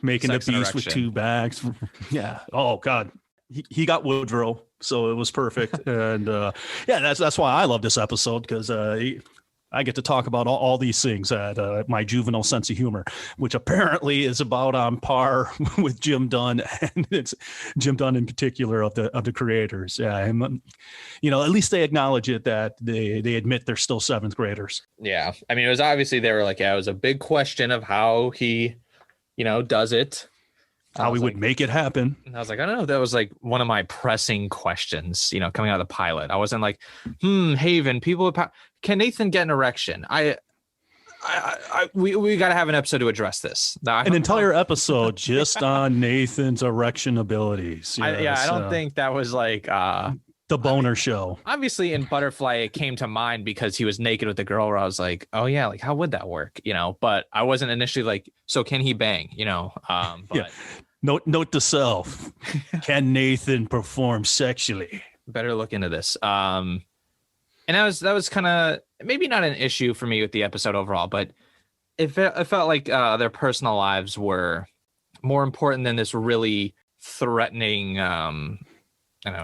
making the beast with two bags. Yeah. Oh God, he got Woodrow, so it was perfect. And yeah, that's why I love this episode, because I get to talk about all these things at my juvenile sense of humor, which apparently is about on par with Jim Dunn, and it's Jim Dunn in particular of the creators. Yeah, and, at least they acknowledge it, that they admit they're still seventh graders. Yeah, I mean, it was obviously they were like, yeah, it was a big question of how he, does it. How he would make it happen. And I was like, I don't know. That was like one of my pressing questions, coming out of the pilot. I wasn't like, Haven, can Nathan get an erection? We got to have an episode to address this. An entire episode just on Nathan's erection abilities. Yes, I don't think that was like the boner show. Obviously, in Butterfly, it came to mind because he was naked with the girl. Where I was like, oh yeah, like how would that work? But I wasn't initially like, so can he bang? But. Yeah. Note to self: can Nathan perform sexually? Better look into this. And that was kind of maybe not an issue for me with the episode overall, but it felt like their personal lives were more important than this really threatening,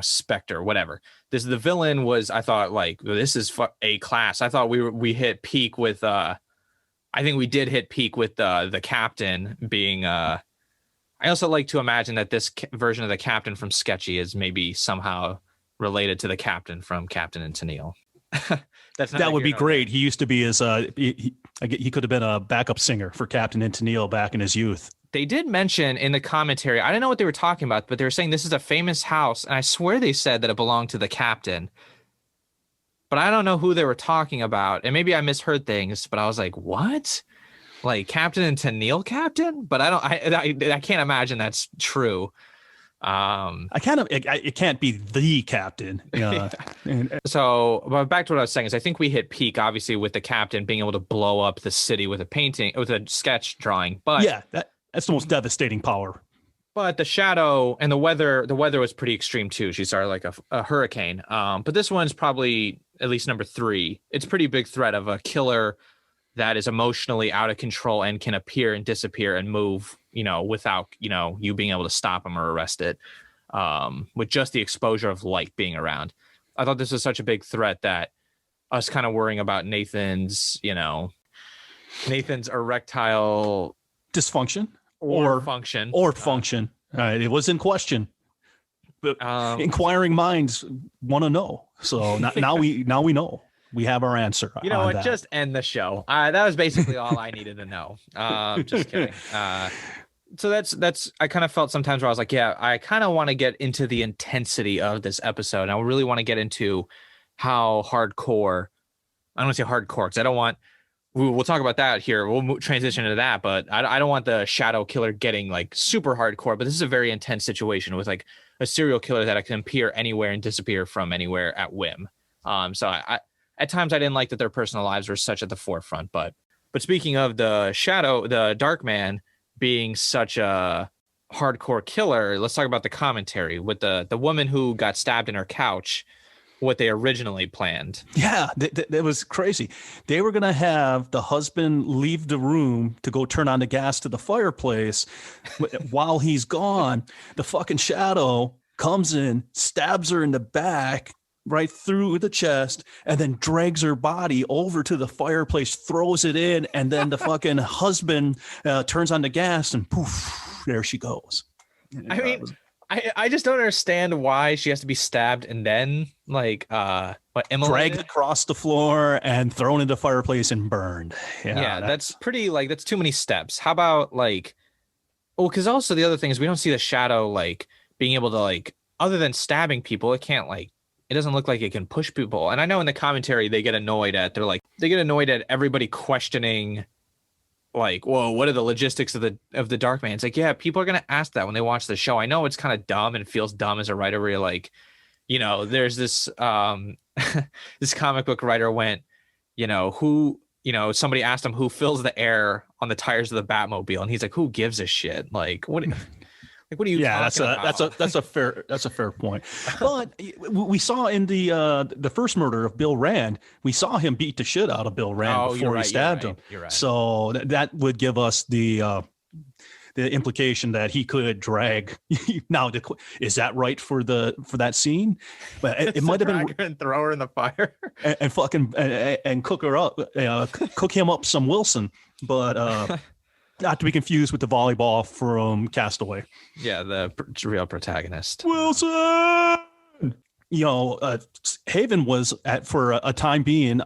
specter, whatever. The villain was, I thought, like, this is A class. I thought we hit peak with, I think we did hit peak with the captain being, I also like to imagine that this version of the captain from Sketchy is maybe somehow related to the captain from Captain and Tennille. That would be great. He used to be he could have been a backup singer for Captain and Tennille back in his youth. They did mention in the commentary, I don't know what they were talking about, but they were saying this is a famous house, and I swear they said that it belonged to the captain. But I don't know who they were talking about, and maybe I misheard things, but I was like, what? Like Captain and Tennille captain? But I can't imagine that's true. It can't be the captain. So, but back to what I was saying is I think we hit peak, obviously, with the captain being able to blow up the city with a sketch drawing. But yeah, that's the most devastating power. But the shadow and the weather was pretty extreme too. She started like a hurricane. But this one's probably at least number 3. It's a pretty big threat of a killer that is emotionally out of control and can appear and disappear and move, without, you being able to stop him or arrest it, with just the exposure of light being around. I thought this was such a big threat that us kind of worrying about Nathan's erectile dysfunction or function. It was in question. But inquiring minds want to know. So now we know. We have our answer. You know what? Just end the show. That was basically all I needed to know. Just kidding. So that's. I kind of felt sometimes where I was like, yeah, I kind of want to get into the intensity of this episode. And I really want to get into how hardcore. I don't want to say hardcore because I don't want. We'll talk about that here. We'll transition into that, but I don't want the shadow killer getting like super hardcore. But this is a very intense situation with like a serial killer that can appear anywhere and disappear from anywhere at whim. So I at times I didn't like that their personal lives were such at the forefront. But speaking of the Darkman being such a hardcore killer, let's talk about the commentary with the woman who got stabbed in her couch. What they originally planned. Yeah, that was crazy. They were going to have the husband leave the room to go turn on the gas to the fireplace. While he's gone, the fucking shadow comes in, stabs her in the back, right through the chest, and then drags her body over to the fireplace, throws it in, and then the fucking husband turns on the gas, and poof, there she goes. I mean, I just don't understand why she has to be stabbed and then like dragged across the floor and thrown into the fireplace and burned. Yeah, that's pretty, like, that's too many steps. How about like Well, because also the other thing is we don't see the shadow like being able to like other than stabbing people, it can't like it doesn't look like it can push people. And I know in the commentary they get annoyed at everybody questioning like, whoa, what are the logistics of the Darkman? It's like, yeah, people are gonna ask that when they watch the show. I know it's kind of dumb and feels dumb as a writer where you're like, there's this this comic book writer went, who somebody asked him who fills the air on the tires of the Batmobile, and he's like, who gives a shit? Like what are you Yeah, talking about? that's a fair point. But we saw in the first murder of Bill Rand, we saw him beat the shit out of Bill Rand before he stabbed him. You're right. So that would give us the implication that he could drag. Now, is that right for that scene? But it might have been and throw her in the fire and fucking and cook her up, cook him up some Wilson, but. Not to be confused with the volleyball from Castaway. Yeah, the real protagonist. Wilson! Haven was for a time being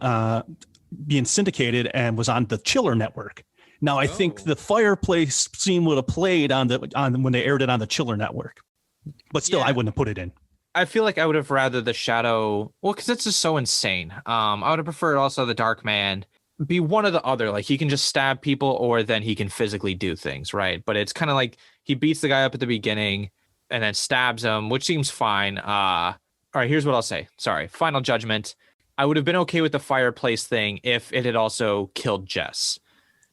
syndicated and was on the Chiller Network. Now, I think the fireplace scene would have played on when they aired it on the Chiller Network. But still, I wouldn't have put it in. I feel like I would have rather the Shadow... Well, because it's just so insane. I would have preferred also the Darkman be one or the other. Like he can just stab people or then he can physically do things, right? But it's kind of like he beats the guy up at the beginning and then stabs him, which seems fine. All right, here's what I'll say. Sorry. Final judgment. I would have been okay with the fireplace thing if it had also killed Jess.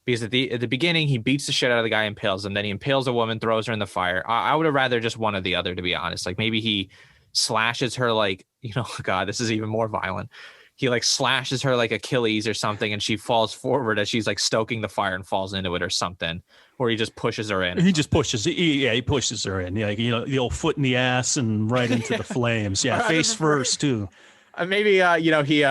Because at the beginning, he beats the shit out of the guy, impales him. Then he impales a woman, throws her in the fire. I would have rather just one or the other, to be honest. Like maybe he slashes her like, God, this is even more violent. He like slashes her like Achilles or something, and she falls forward as she's like stoking the fire and falls into it or something. Or he just pushes her in. He just pushes. He pushes her in. Yeah, the old foot in the ass and right into the flames. Yeah, face first too. Maybe he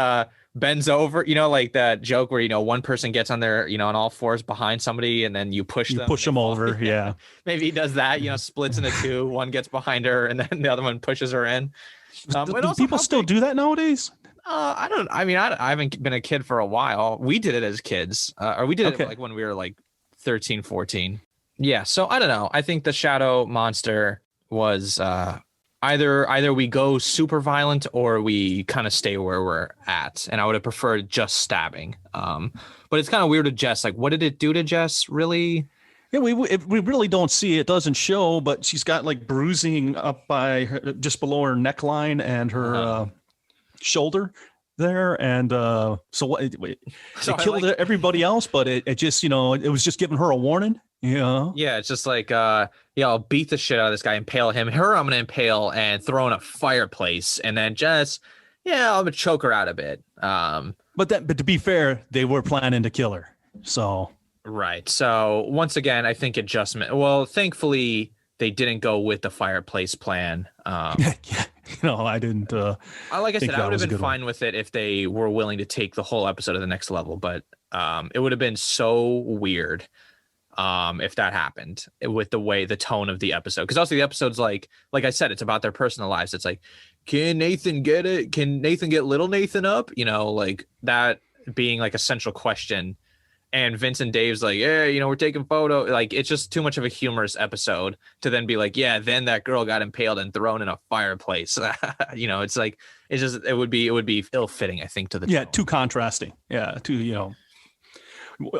bends over. Like that joke where one person gets on their on all fours behind somebody, and then you push them over. Yeah. Maybe he does that. Splits into two. One gets behind her, and then the other one pushes her in. Do people still do that nowadays? I haven't been a kid for a while. We did it as kids, or we did it like when we were like 13, 14. Yeah. So I don't know. I think the Shadow monster was either we go super violent or we kind of stay where we're at. And I would have preferred just stabbing. But it's kind of weird with Jess. Like, what did it do to Jess? Really? Yeah, we really don't see it. It doesn't show, but she's got like bruising up by her, just below her neckline and her shoulder there. And so what? It killed everybody else, but it just it was just giving her a warning. Yeah. Yeah, it's just like I'll beat the shit out of this guy, impale him. Her, I'm gonna impale and throw in a fireplace, and then Jess, I'm gonna choke her out a bit. But to be fair, they were planning to kill her. So. Right. So once again, I think adjustment. Well, thankfully they didn't go with the fireplace plan. I didn't. Like I said, I would have been fine with it if they were willing to take the whole episode to the next level. But it would have been so weird if that happened with the tone of the episode. Because also the episode's like I said, it's about their personal lives. It's like, can Nathan get it? Can Nathan get little Nathan up? Like that being like a central question. And Vince and Dave's like, yeah, we're taking photo. Like, it's just too much of a humorous episode to then be like, yeah, then that girl got impaled and thrown in a fireplace. It's like, it would be ill-fitting, I think, to the tone. Too contrasting. Yeah,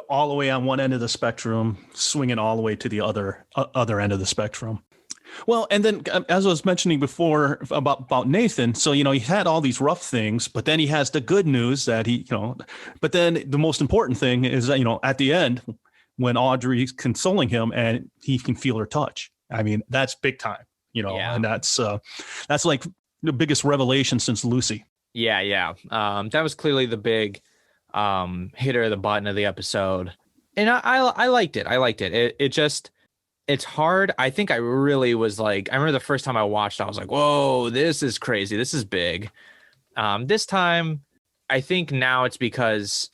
all the way on one end of the spectrum, swinging all the way to the other end of the spectrum. Well, and then as I was mentioning before about Nathan, so, he had all these rough things, but then he has the good news that but then the most important thing is that, at the end, when Audrey's consoling him and he can feel her touch. I mean, that's big time, and that's like the biggest revelation since Lucy. Yeah. That was clearly the big hitter of the button of the episode. And I liked it. It just... It's hard. I think I really was like, I remember the first time I watched, I was like, whoa, this is crazy. This is big. This time, I think now it's because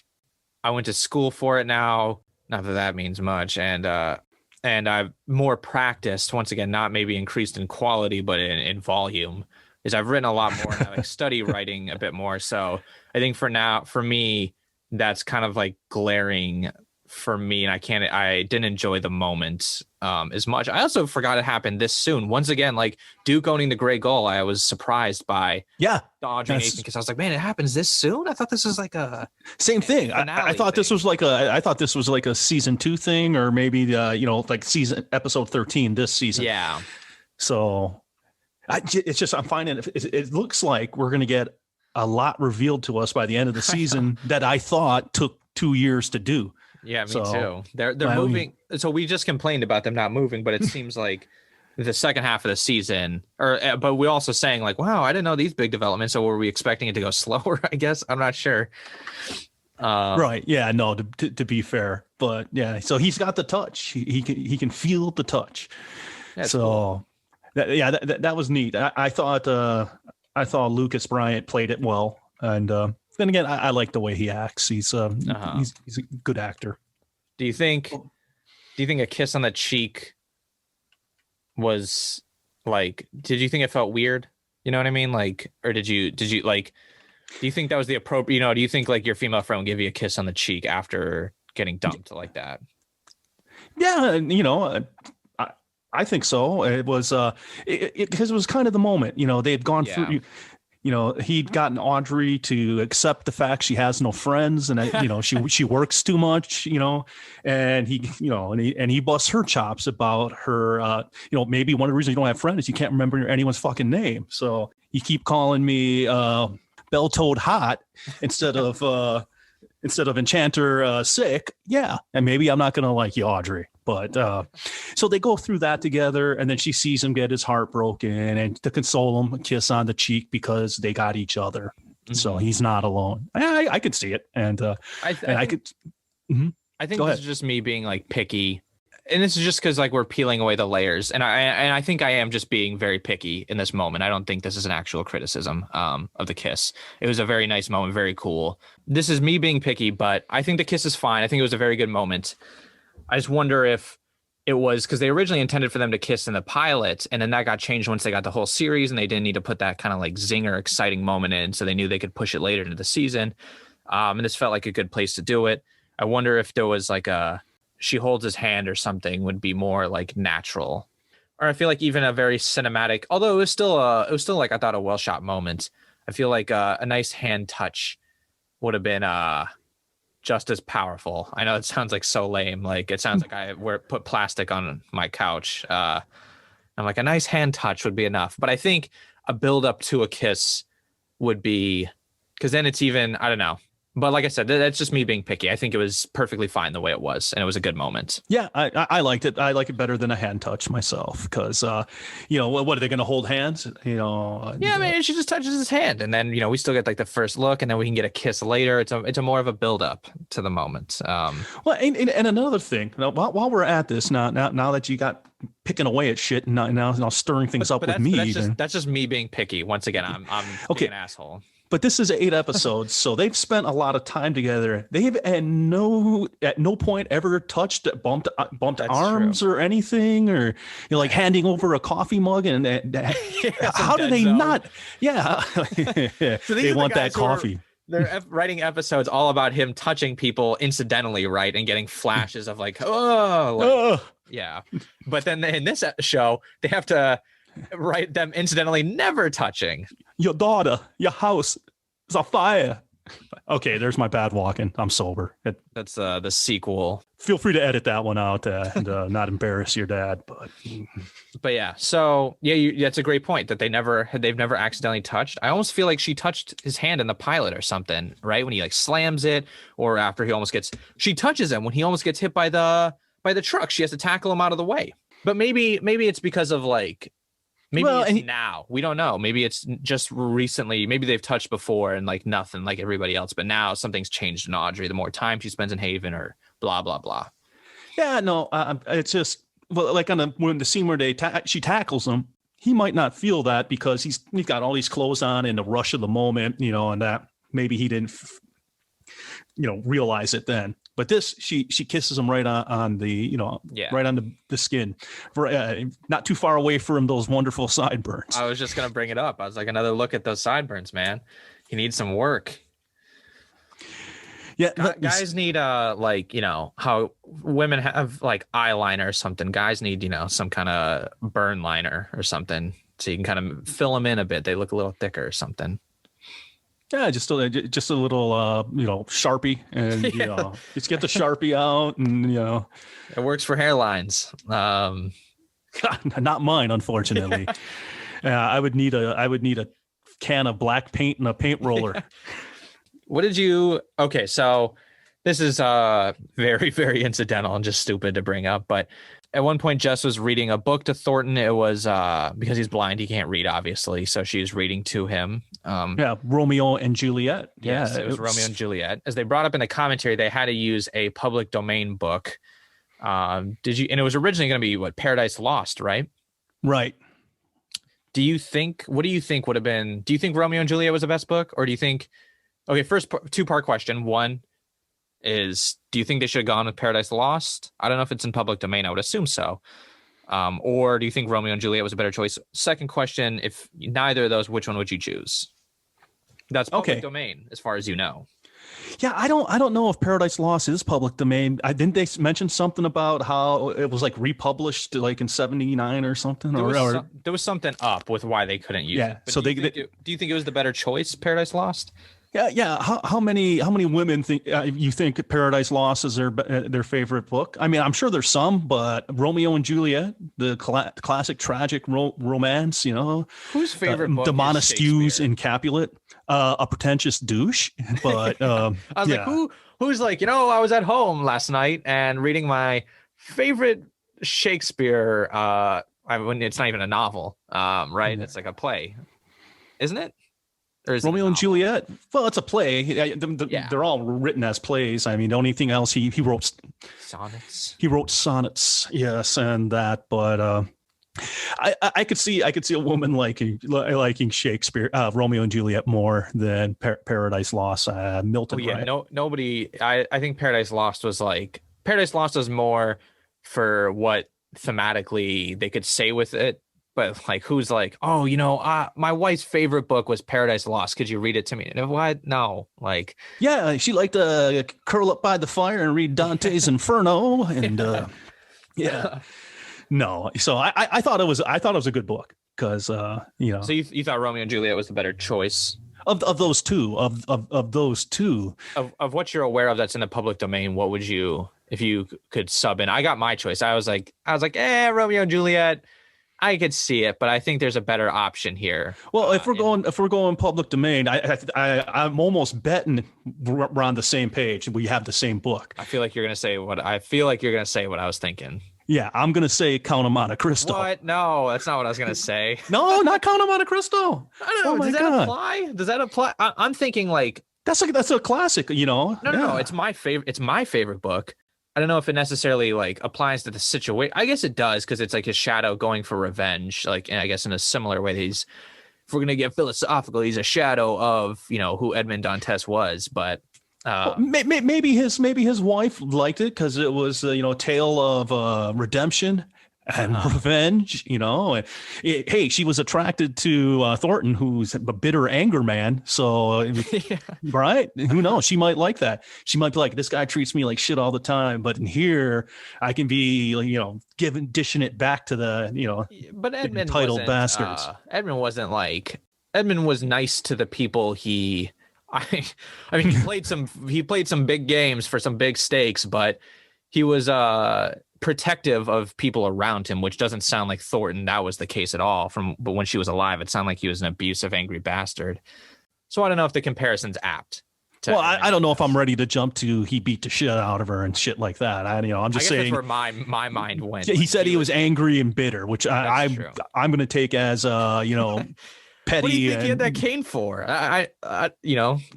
I went to school for it now. Not that means much. And I've more practiced, once again, not maybe increased in quality, but in volume, is I've written a lot more and I like study writing a bit more. So I think for me, that's kind of like glaring for me, and I didn't enjoy the moment as much. I also forgot it happened this soon. Once again, like Duke owning the Grey Gull, I was surprised by the Audrey Nathan, because I was like, man, it happens this soon? I thought this was like a same thing. I thought this was like a season 2 thing, or maybe like episode 13 this season. Yeah. So it's just, I'm finding it looks like we're going to get a lot revealed to us by the end of the season that I thought took 2 years to do. Yeah, me too. They're moving. So we just complained about them not moving, but it seems like the second half of the season, but we're also saying like, wow, I didn't know these big developments. So were we expecting it to go slower? I guess I'm not sure. Right. Yeah. No. To be fair, but yeah. So he's got the touch. He can feel the touch. That's so cool. That was neat. I thought Lucas Bryant played it well, and then again, I like the way he acts. He's a good actor. Do you think a kiss on the cheek was like, did you think it felt weird? You know what I mean? Like, or did you like, do you think that was the appropriate, do you think like your female friend would give you a kiss on the cheek after getting dumped like that? Yeah. I think so. It was because it was kind of the moment, they had gone through, he'd gotten Audrey to accept the fact she has no friends, and she works too much, and he busts her chops about her, maybe one of the reasons you don't have friends is you can't remember anyone's fucking name. So you keep calling me Bell-toed hot instead of Enchanter sick. Yeah. And maybe I'm not going to like you, Audrey. But so they go through that together, and then she sees him get his heart broken, and to console him, a kiss on the cheek because they got each other. Mm-hmm. So he's not alone. I could see it. And I think this is just me being like picky. And this is just because like we're peeling away the layers. And I think I am just being very picky in this moment. I don't think this is an actual criticism of the kiss. It was a very nice moment, very cool. This is me being picky, but I think the kiss is fine. I think it was a very good moment. I just wonder if it was because they originally intended for them to kiss in the pilot, and then that got changed once they got the whole series, and they didn't need to put that kind of like zinger, exciting moment in, so they knew they could push it later into the season. And this felt like a good place to do it. I wonder if there was like she holds his hand or something would be more like natural, or I feel like even a very cinematic, although it was still like I thought a well shot moment. I feel like a nice hand touch would have been just as powerful. I know it sounds like so lame. Like it sounds like I put plastic on my couch. I'm like, a nice hand touch would be enough. But I think a build up to a kiss would be, because then it's even, I don't know. But like I said, that's just me being picky. I think it was perfectly fine the way it was, and it was a good moment. Yeah, I liked it. I like it better than a hand touch myself, because, what are they going to hold hands? Yeah, man, she just touches his hand, and then we still get like the first look, and then we can get a kiss later. It's a more of a build up to the moment. Well, and another thing, while we're at this now that you got picking away at shit and now stirring things up with me, that's just me being picky. Once again, I'm okay. Being an asshole. But this is 8 episodes, so they've spent a lot of time together. They've at no point ever touched, bumped arms true. Or anything, or like handing over a coffee mug. And how do they not? Yeah, so they want that coffee. They're writing episodes all about him touching people incidentally, right, and getting flashes of like, yeah. But then in this show, they have to write them incidentally never touching. Your daughter, your house is on fire. Okay, there's my bad Walken. I'm sober. That's the sequel. Feel free to edit that one out and not embarrass your dad. But yeah, so yeah, that's a great point that they've never accidentally touched. I almost feel like she touched his hand in the pilot or something, right? When he like slams it, or after she touches him when he almost gets hit by the truck. She has to tackle him out of the way. But maybe it's because of like. Maybe now. We don't know. Maybe it's just recently. Maybe they've touched before and like nothing like everybody else. But now something's changed in Audrey. The more time she spends in Haven or blah, blah, blah. Yeah, no, it's just like when the scene where she tackles him, he might not feel that because he's got all these clothes on in the rush of the moment, and that maybe he didn't, realize it then. But this, she kisses him right on the, right on the skin, not too far away from those wonderful sideburns. I was just going to bring it up. I was like, another look at those sideburns, man. He needs some work. Yeah, Guys need like, you know, how women have like eyeliner or something. Guys need, you know, some kind of burn liner or something, so you can kind of fill them in a bit. They look a little thicker or something. yeah, just a little Sharpie, and Yeah, just get the Sharpie out, and it works for hairlines. not mine, unfortunately. I would need a can of black paint and a paint roller. What did you? Okay, so this is very very incidental and just stupid to bring up, but at one point Jess was reading a book to Thornton. It was because he's blind, he can't read, obviously, so she was reading to him. Yeah, Romeo and Juliet. Yes, Yeah, it was Romeo and Juliet. As they brought up in the commentary, they had to use a public domain book. Did you? And it was originally going to be what, Paradise Lost, right? right. Do you think? What do you think would have been? Do you think Romeo and Juliet was the best book, or do you think? Okay, first two-part question. One is, do you think they should have gone with Paradise Lost? I don't know if it's in public domain. I would assume so. Or do you think Romeo and Juliet was a better choice? Second question, if neither of those, which one would you choose? That's public domain, as far as you know. Yeah, I don't know if Paradise Lost is public domain. Didn't they mention something about how it was like republished like in '79 or something? There was something up with why they couldn't use it. But so do you think it was the better choice, Paradise Lost? Yeah. How many women think you think Paradise Lost is their favorite book? I mean, I'm sure there's some, but Romeo and Juliet, the classic tragic romance, Whose favorite book the is Montesquieu's Shakespeare? in Capulet, a pretentious douche. But I was like, who's like, I was at home last night and reading my favorite Shakespeare. It's not even a novel, right? It's like a play, isn't it? Romeo and Juliet. Well, it's a play. They're all written as plays. I mean, the only thing else he wrote sonnets. He wrote sonnets, yes, and that. But I could see a woman liking Shakespeare, Romeo and Juliet more than Paradise Lost. Milton. Oh, yeah, right? nobody. I think Paradise Lost was more for what thematically they could say with it. But like, who's like, oh, my wife's favorite book was Paradise Lost. Could you read it to me? And what? No, like, yeah, she liked to curl up by the fire and read Dante's Inferno, and yeah, no. So I thought it was a good book because So you thought Romeo and Juliet was the better choice of those two of those two of what you're aware of that's in the public domain. What would you, if you could sub in? I got my choice. I was like, Romeo and Juliet. I could see it, but I think there's a better option here. Well, if we're going public domain, I'm almost betting we're on the same page. We have the same book. I feel like you're going to say what I was thinking. Yeah, I'm going to say Count of Monte Cristo. What? No, that's not what I was going to say. No, not Count of Monte Cristo. I don't know. Does that apply? Does that apply? I'm thinking like that's a classic. No. It's my favorite. It's my favorite book. I don't know if it necessarily like applies to the situation. I guess it does, because it's like his shadow going for revenge. Like, and I guess in a similar way, if we're gonna get philosophical, he's a shadow of who Edmond Dantes was. But maybe his wife liked it because it was a tale of redemption and revenge. And hey, she was attracted to Thornton, who's a bitter anger man. So yeah. Right, who knows? She might like that. She might be like, this guy treats me like shit all the time, but in here I can be dishing it back to the but Edmund entitled bastards. Edmund was nice to the people he he played some big games for some big stakes, but he was protective of people around him, which doesn't sound like Thornton that was the case at all. But when she was alive, it sounded like he was an abusive, angry bastard. So I don't know if the comparison's apt. Well, I don't know if I'm ready to jump to he beat the shit out of her and shit like that. I'm just saying that's where my mind went. He said he was angry and bitter, which I'm going to take as petty. What do you think he had that cane for?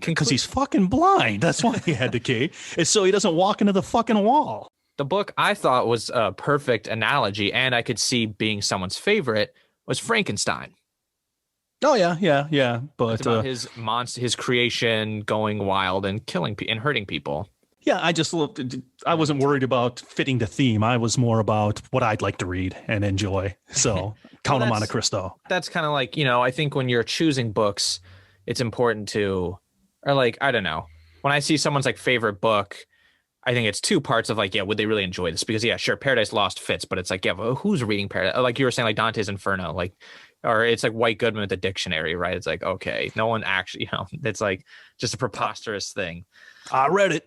Because he's fucking blind. That's why he had the cane. It's so he doesn't walk into the fucking wall. The book I thought was a perfect analogy, and I could see being someone's favorite, was Frankenstein. Oh yeah. But it's about his creation going wild and killing and hurting people. Yeah, I wasn't worried about fitting the theme. I was more about what I'd like to read and enjoy. So Count of Monte Cristo. That's kind of like, I think when you're choosing books, it's important to, or like, I don't know. when I see someone's like favorite book, I think it's two parts of like, yeah, would they really enjoy this? Because yeah, sure, Paradise Lost fits, but it's like, yeah, well, who's reading Paradise? Like you were saying, like Dante's Inferno, like, or it's like White Goodman with the dictionary, right? It's like, okay, no one actually, it's like just a preposterous thing. I read it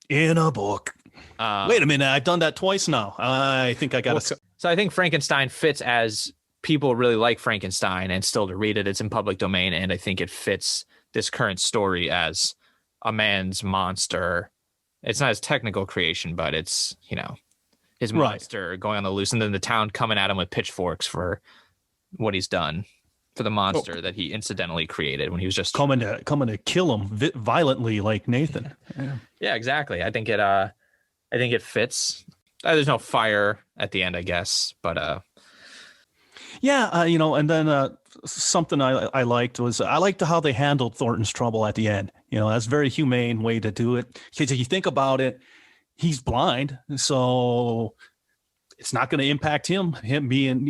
in a book. Wait a minute, I've done that twice now. I think I got to. So I think Frankenstein fits as people really like Frankenstein and still to read it. It's in public domain, and I think it fits this current story as a man's monster. It's not his technical creation, but it's, his monster going on the loose, and then the town coming at him with pitchforks for what he's done, for the monster that he incidentally created when he was just coming to kill him violently like Nathan. Yeah, exactly. I think it fits. There's no fire at the end, I guess, but and then something I liked was I liked how they handled Thornton's trouble at the end. That's a very humane way to do it. Because if you think about it, he's blind, so it's not going to impact him. Him being,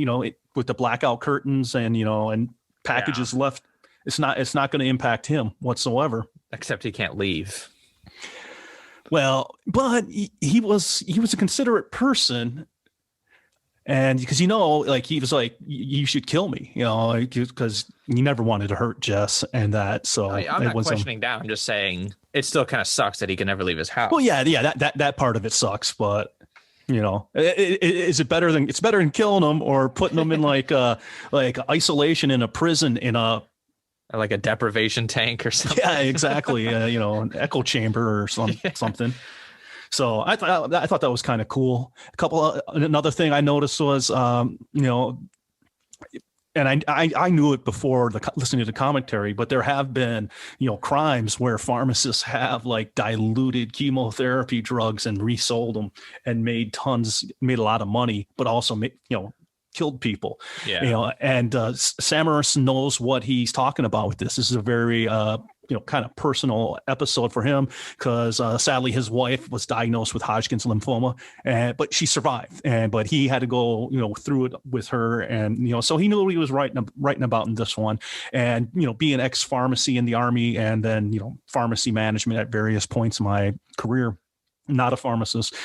with the blackout curtains and and packages left, it's not going to impact him whatsoever. Except he can't leave. Well, but he was a considerate person. And because, he was like, you should kill me, because he never wanted to hurt Jess and that. So I'm not questioning that. I'm just saying it still kind of sucks that he can never leave his house. Well, yeah, that part of it sucks. But, is it better than killing him or putting him in like isolation in a prison in a like a deprivation tank or something? Yeah, exactly. An echo chamber or something. So I thought that was kind of cool. Another thing I noticed was, and I knew it before listening to the commentary, but there have been, crimes where pharmacists have like diluted chemotherapy drugs and resold them and made a lot of money, but also killed people. Yeah. And Sam Morrison knows what he's talking about with this. This is a very kind of personal episode for him because sadly his wife was diagnosed with Hodgkin's lymphoma, but she survived. But he had to go through it with her, and so he knew what he was writing about in this one. And being ex-pharmacy in the Army, and then pharmacy management at various points in my career, not a pharmacist,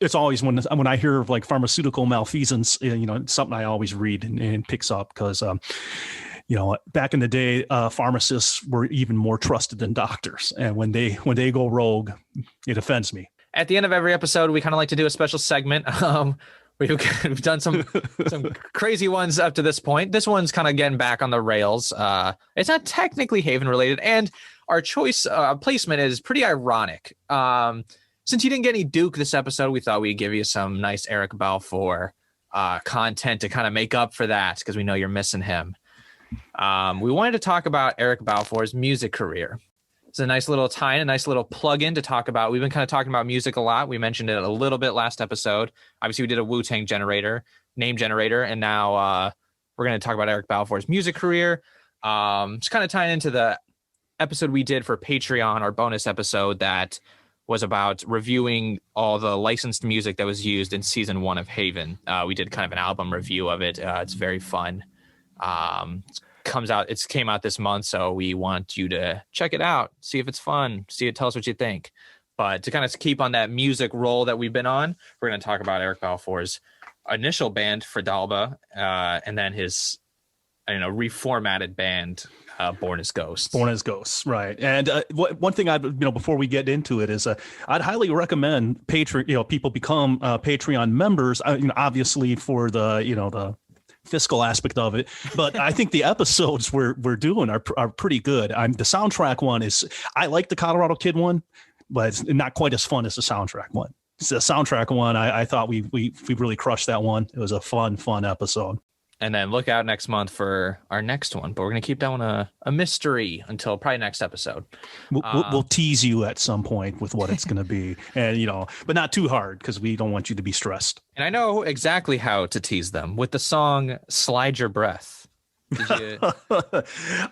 it's always when I hear of like pharmaceutical malfeasance, it's something I always read and picks up because, back in the day, pharmacists were even more trusted than doctors. And when they go rogue, it offends me. At the end of every episode, we kind of like to do a special segment. We've done some crazy ones up to this point. This one's kind of getting back on the rails. It's not technically Haven related, and our choice placement is pretty ironic. Since you didn't get any Duke this episode, we thought we'd give you some nice Eric Balfour content to kind of make up for that, because we know you're missing him. We wanted to talk about Eric Balfour's music career. It's a nice little tie-in, a nice little plug-in to talk about. We've been kind of talking about music a lot. We mentioned it a little bit last episode. Obviously, we did a Wu-Tang name generator, and now we're going to talk about Eric Balfour's music career. Just kind of tying into the episode we did for Patreon, our bonus episode that was about reviewing all the licensed music that was used in season 1 of Haven. We did kind of an album review of it. It's very fun. It came out this month, so we want you to check it out, see if it's fun, tell us what you think. But to kind of keep on that music roll that we've been on, we're going to talk about Eric Balfour's initial band, Fredalba, and then his reformatted band, Born as Ghosts. Right. And one thing before we get into it is I'd highly recommend people become Patreon members, obviously for the fiscal aspect of it, but I think the episodes we're doing are pretty good. The soundtrack one I like the Colorado Kid one, but it's not quite as fun as the soundtrack one. It's the soundtrack one. I thought we really crushed that one. It was a fun episode. And then look out next month for our next one. But we're going to keep that one a mystery until probably next episode. We'll tease you at some point with what it's going to be. And, but not too hard because we don't want you to be stressed. And I know exactly how to tease them with the song Slide Your Breath. Did you...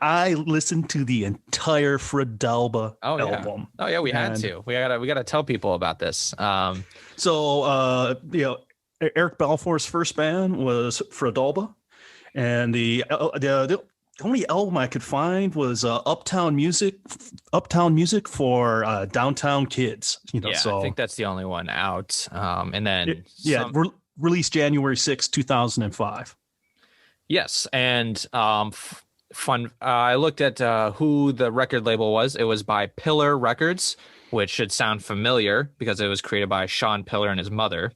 I listened to the entire Fredalba album. Oh, yeah, we had to. We gotta tell people about this. Eric Balfour's first band was Fredalba, and the The only album I could find was Uptown Music for Downtown Kids. Yeah, I think that's the only one out. And then released January 6, 2005. Yes, and fun. I looked at who the record label was. It was by Pillar Records, which should sound familiar because it was created by Sean Pillar and his mother.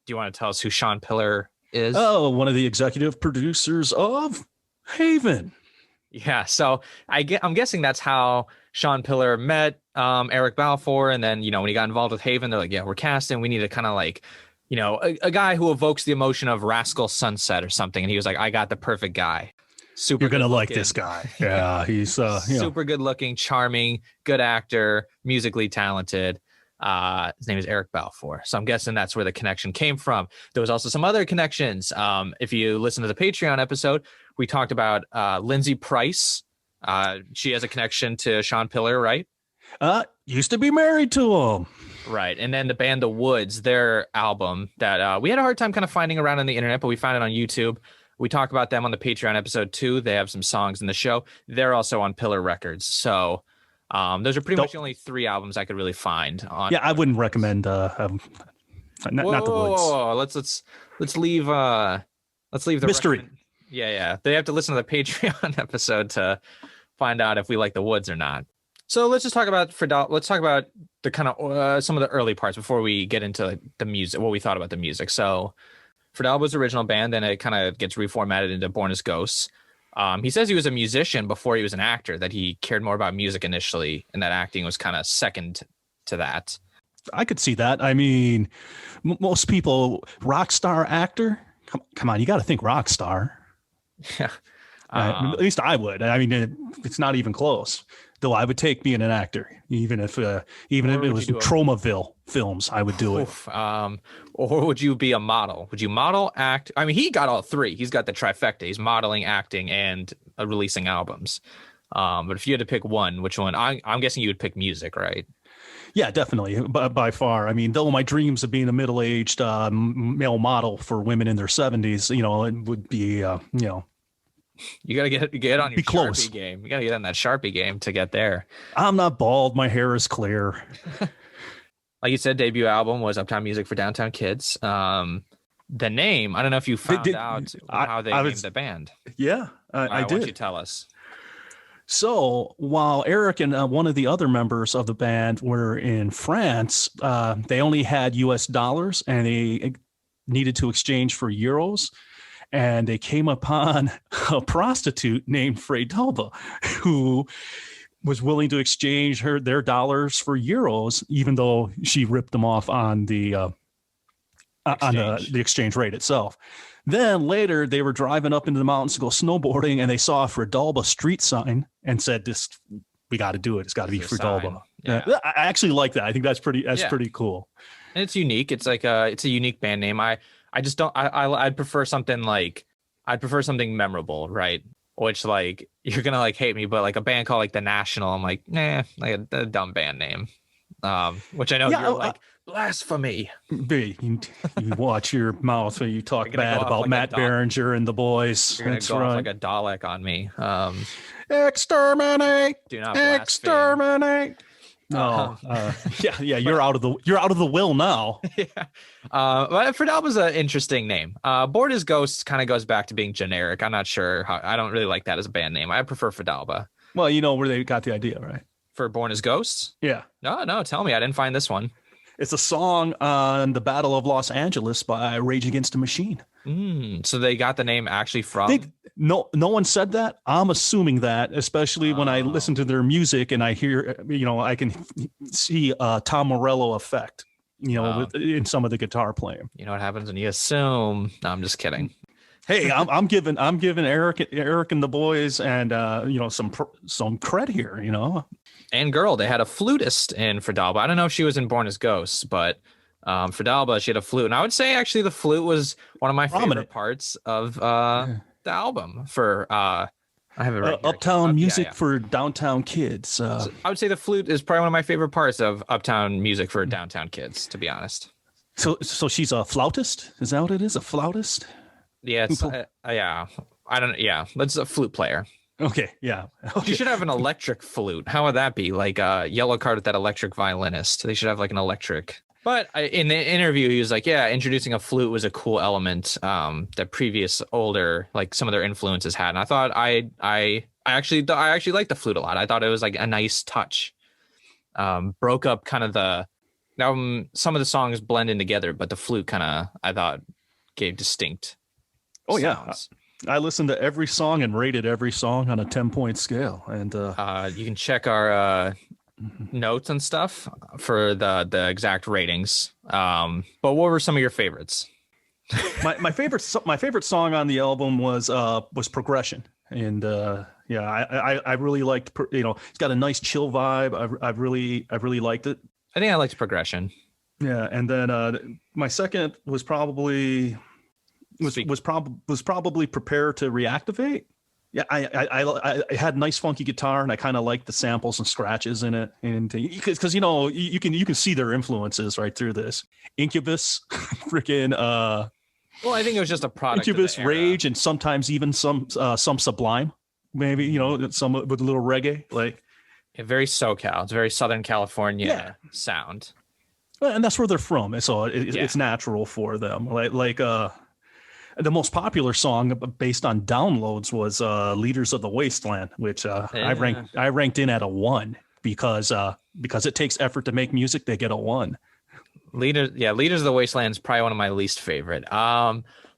Do you want to tell us who Sean Pillar is? Oh, one of the executive producers of Haven. Yeah, so I'm guessing that's how Sean Pillar met Eric Balfour, and then when he got involved with Haven, they're like, yeah, we're casting. We need a kind of like a guy who evokes the emotion of Rascal Sunset or something, and he was like, I got the perfect guy. Super. You're gonna like this guy. Yeah, he's super good looking, charming, good actor, musically talented. His name is Eric Balfour. So I'm guessing that's where the connection came from. There was also some other connections. If you listen to the Patreon episode, we talked about Lindsay Price. She has a connection to Sean Pillar, right? Used to be married to him. Right. And then the band The Woods, their album that we had a hard time kind of finding around on the internet, but we found it on YouTube. We talk about them on the Patreon episode too. They have some songs in the show. They're also on Pillar Records. So those are pretty much the only 3 albums I could really find on. Yeah, I wouldn't recommend not The Woods. Let's leave the mystery. Yeah. They have to listen to the Patreon episode to find out if we like The Woods or not. So let's just talk about let's talk about the kind of some of the early parts before we get into the music, what we thought about the music. So Fredalba's original band, then it kind of gets reformatted into Born as Ghosts. He says he was a musician before he was an actor, that he cared more about music initially, and that acting was kind of second to that. I could see that. I mean, most people, rock star actor, come on, you got to think rock star. Yeah. At least I would. I mean, it's not even close. Though I would take being an actor, even if it was Tromaville films, I would do it. Or would you be a model? Would you model, act? I mean, he got all 3. He's got the trifecta. He's modeling, acting, and releasing albums. But if you had to pick one, which one? I'm guessing you would pick music, right? Yeah, definitely. By far. I mean, though my dreams of being a middle-aged male model for women in their 70s, it would be, You gotta get on your Sharpie game. You gotta get on that Sharpie game to get there. I'm not bald. My hair is clear. Like you said, debut album was Uptown Music for Downtown Kids. The name, I don't know if you found out how they named the band. Yeah, I did. Why don't you tell us? So while Eric and one of the other members of the band were in France, they only had US dollars and they needed to exchange for euros. And they came upon a prostitute named Fredalba who was willing to exchange their dollars for euros, even though she ripped them off on the exchange rate itself. Then later they were driving up into the mountains to go snowboarding, and they saw a Fredalba street sign and said, "This, we got to do it. It's got to be Fredalba." Yeah. I actually like that. I think that's pretty cool. And it's unique. It's like it's a unique band name. I just don't. I'd prefer something memorable, right? Which like you're gonna like hate me, but like a band called like The National, I'm like, nah, like a dumb band name. Which I know you're like blasphemy. You watch your mouth when you talk bad about like Matt Berenger and the boys. You're gonna go off like a Dalek on me. Exterminate! Do not blaspheme. Exterminate! No, yeah, you're out of the will now. Yeah, but Fredalba's an interesting name. Born as Ghosts kind of goes back to being generic. I'm not sure how. I don't really like that as a band name. I prefer Fredalba. Well, you know where they got the idea, right? For Born as Ghosts? Yeah. No, tell me. I didn't find this one. It's a song on the Battle of Los Angeles by Rage Against the Machine. So they got the name actually from. No one said that. I'm assuming that, especially when I listen to their music and I hear, I can see Tom Morello effect, in some of the guitar playing. You know what happens when you assume? No, I'm just kidding. Hey, I'm giving Eric and the boys and some cred here, And girl, they had a flutist in Fredalba. I don't know if she was in Born as Ghosts, but Fredalba, she had a flute, and I would say actually the flute was one of my favorite parts of the album. For I have it right here. Uptown Music for Downtown Kids. So I would say the flute is probably one of my favorite parts of Uptown Music for Downtown Kids, to be honest. So she's a flautist? Is that what it is? A flautist? Yeah, yeah. I don't. Yeah, that's a flute player. Okay, yeah. Okay. You should have an electric flute. How would that be? Like a yellow card with that electric violinist. They should have like an electric. But in the interview, he was like, yeah, introducing a flute was a cool element that previous older, like some of their influences had. And I thought I actually liked the flute a lot. I thought it was like a nice touch. Broke up kind of the some of the songs blended together, but the flute kind of, I thought, gave distinct sounds. I listened to every song and rated every song on a 10-point scale. And you can check our notes and stuff for the exact ratings. But what were some of your favorites? my favorite song on the album was Progression. And I really liked, it's got a nice chill vibe. I really liked it. I think I liked Progression. Yeah, and then my second was probably Prepare to Reactivate. Yeah, I had nice funky guitar, and I kind of liked the samples and scratches in it, and because you can see their influences right through this. Incubus, freaking. Well, I think it was just a product. Incubus, Rage, and sometimes even some Sublime, maybe some with a little reggae, like. Very SoCal. It's very Southern California sound. And that's where they're from, so it's natural for them. Like the most popular song based on downloads was "Leaders of the Wasteland," which I ranked in at a 1 because it takes effort to make music. They get a 1. Leaders of the Wasteland is probably one of my least favorite.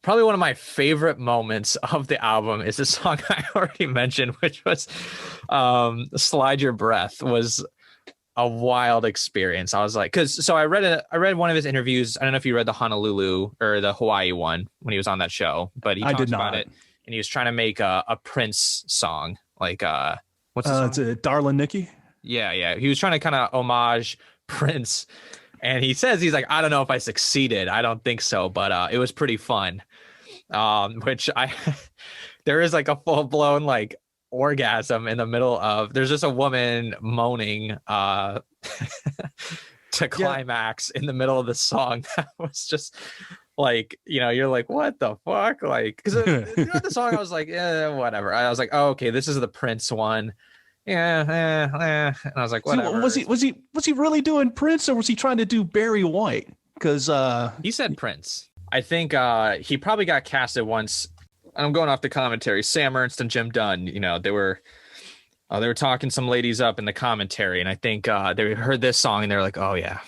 Probably one of my favorite moments of the album is the song I already mentioned, which was "Slide Your Breath." Was a wild experience. I was like, I read one of his interviews. I don't know if you read the Honolulu or the Hawaii one when he was on that show, but he talked about it, and he was trying to make a Prince song, like what's the song? It's Darlin' Nikki. Yeah. He was trying to kind of homage Prince. And he's like, I don't know if I succeeded. I don't think so, but it was pretty fun. There is like a full blown like orgasm in the middle of. There's just a woman moaning to climax in the middle of the song. That was just like, you're like, what the fuck? Like, because the song, I was like, yeah, whatever. I was like, oh, okay, this is the Prince one. And I was like, whatever. Was he really doing Prince, or was he trying to do Barry White? Because he said Prince. I think he probably got casted once. I'm going off the commentary. Sam Ernst and Jim Dunn, they were talking some ladies up in the commentary, and I think they heard this song and they're like, oh yeah,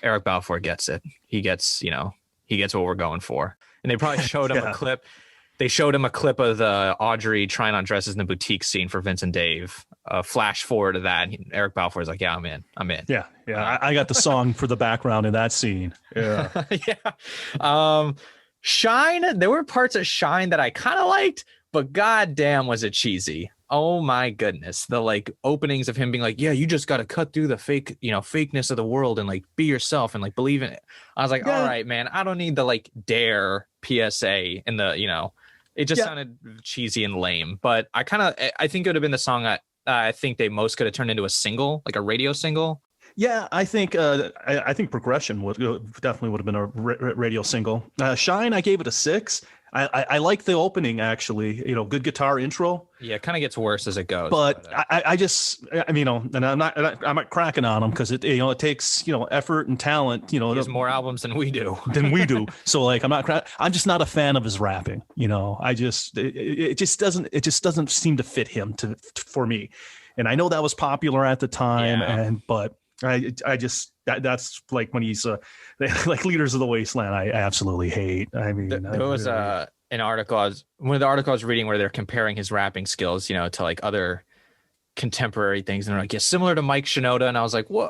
Eric Balfour gets it. He gets what we're going for. And they probably showed him a clip. They showed him a clip of the Audrey trying on dresses in the boutique scene for Vince and Dave. Flash forward to that, and Eric Balfour is like, "Yeah, I'm in. Yeah. I got the song for the background in that scene. Yeah, yeah. Shine. There were parts of Shine that I kind of liked, but goddamn, was it cheesy? Oh my goodness, the like openings of him being like, "Yeah, you just got to cut through the fake, fakeness of the world and like be yourself and like believe in it." I was like, all right, man, I don't need the like dare PSA and the It just sounded cheesy and lame, but I think it would have been the song I think they most could have turned into a single, like a radio single. Yeah, I think Progression definitely would have been a radio single. Shine, I gave it a 6. I like the opening, actually. Good guitar intro. Yeah, it kind of gets worse as it goes. But I and I'm not cracking on them because it takes effort and talent. He has more albums than we do. So like I'm just not a fan of his rapping. It just doesn't seem to fit him for me. And I know that was popular at the time, but I just that's like when he's like Leaders of the Wasteland. I absolutely hate. I mean, there was an article one of the articles I was reading where they're comparing his rapping skills, to like other contemporary things, and they're like, yeah, similar to Mike Shinoda, and I was like, whoa.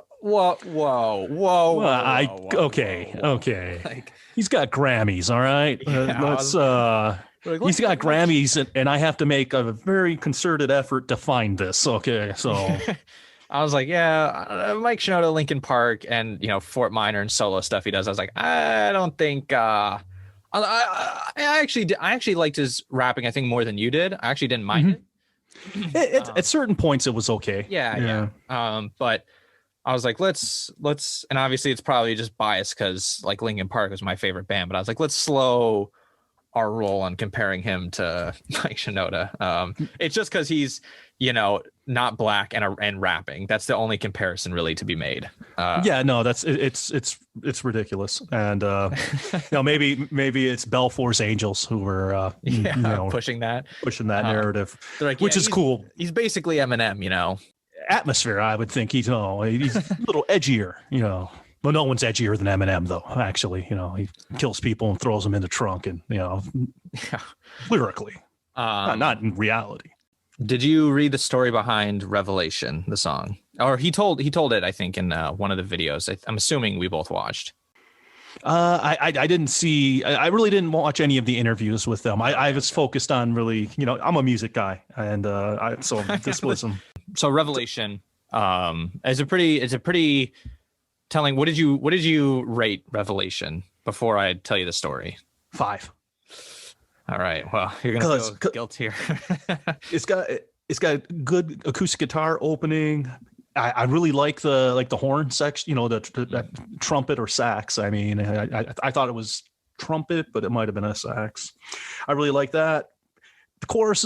Okay. Like, he's got Grammys, all right. He's got Grammys, and I have to make a very concerted effort to find this. Okay, so. I was like, yeah, Mike Shinoda, Linkin Park, and Fort Minor and solo stuff he does. I was like, I don't think. I actually liked his rapping. I think more than you did. I actually didn't mind it. At certain points, it was okay. Yeah. But I was like, let's, and obviously it's probably just biased because like Linkin Park was my favorite band. But I was like, let's slow our role on comparing him to Mike Shinoda. It's just because he's, not black and rapping. That's the only comparison really to be made. Yeah, no, it's ridiculous. And maybe it's Belfour's Angels who were pushing that narrative, like, which is cool. He's basically Eminem, Atmosphere, I would think he's a little edgier, Well, no one's edgier than Eminem, though. Actually, he kills people and throws them in the trunk, and lyrically, not in reality. Did you read the story behind Revelation, the song? Or he told it, I think, in one of the videos. I'm assuming we both watched. I didn't see. I really didn't watch any of the interviews with them. I was focused on really, I'm a music guy, and so this was So Revelation is a pretty telling. What did you rate Revelation before I tell you the story? 5. All right. Well, you're gonna feel guilt here. It's got good acoustic guitar opening. I really like the horn section, the trumpet or sax. I mean, I thought it was trumpet, but it might have been a sax. I really like that. The chorus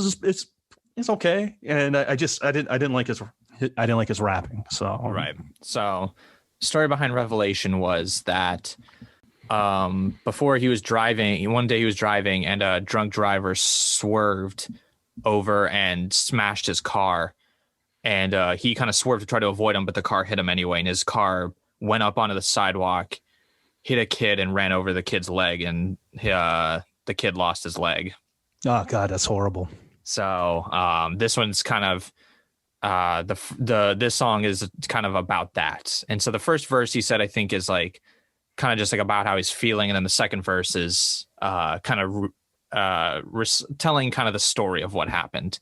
it's okay, and I didn't like his rapping. So right. So, story behind Revelation was that before he was driving, one day he was driving, and a drunk driver swerved over and smashed his car. And he kind of swerved to try to avoid him, but the car hit him anyway. And his car went up onto the sidewalk, hit a kid, and ran over the kid's leg. And the kid lost his leg. Oh God, that's horrible. So this one's kind of this song is kind of about that. And so the first verse he said, I think, is like kind of just like about how he's feeling, and then the second verse is kind of telling kind of the story of what happened.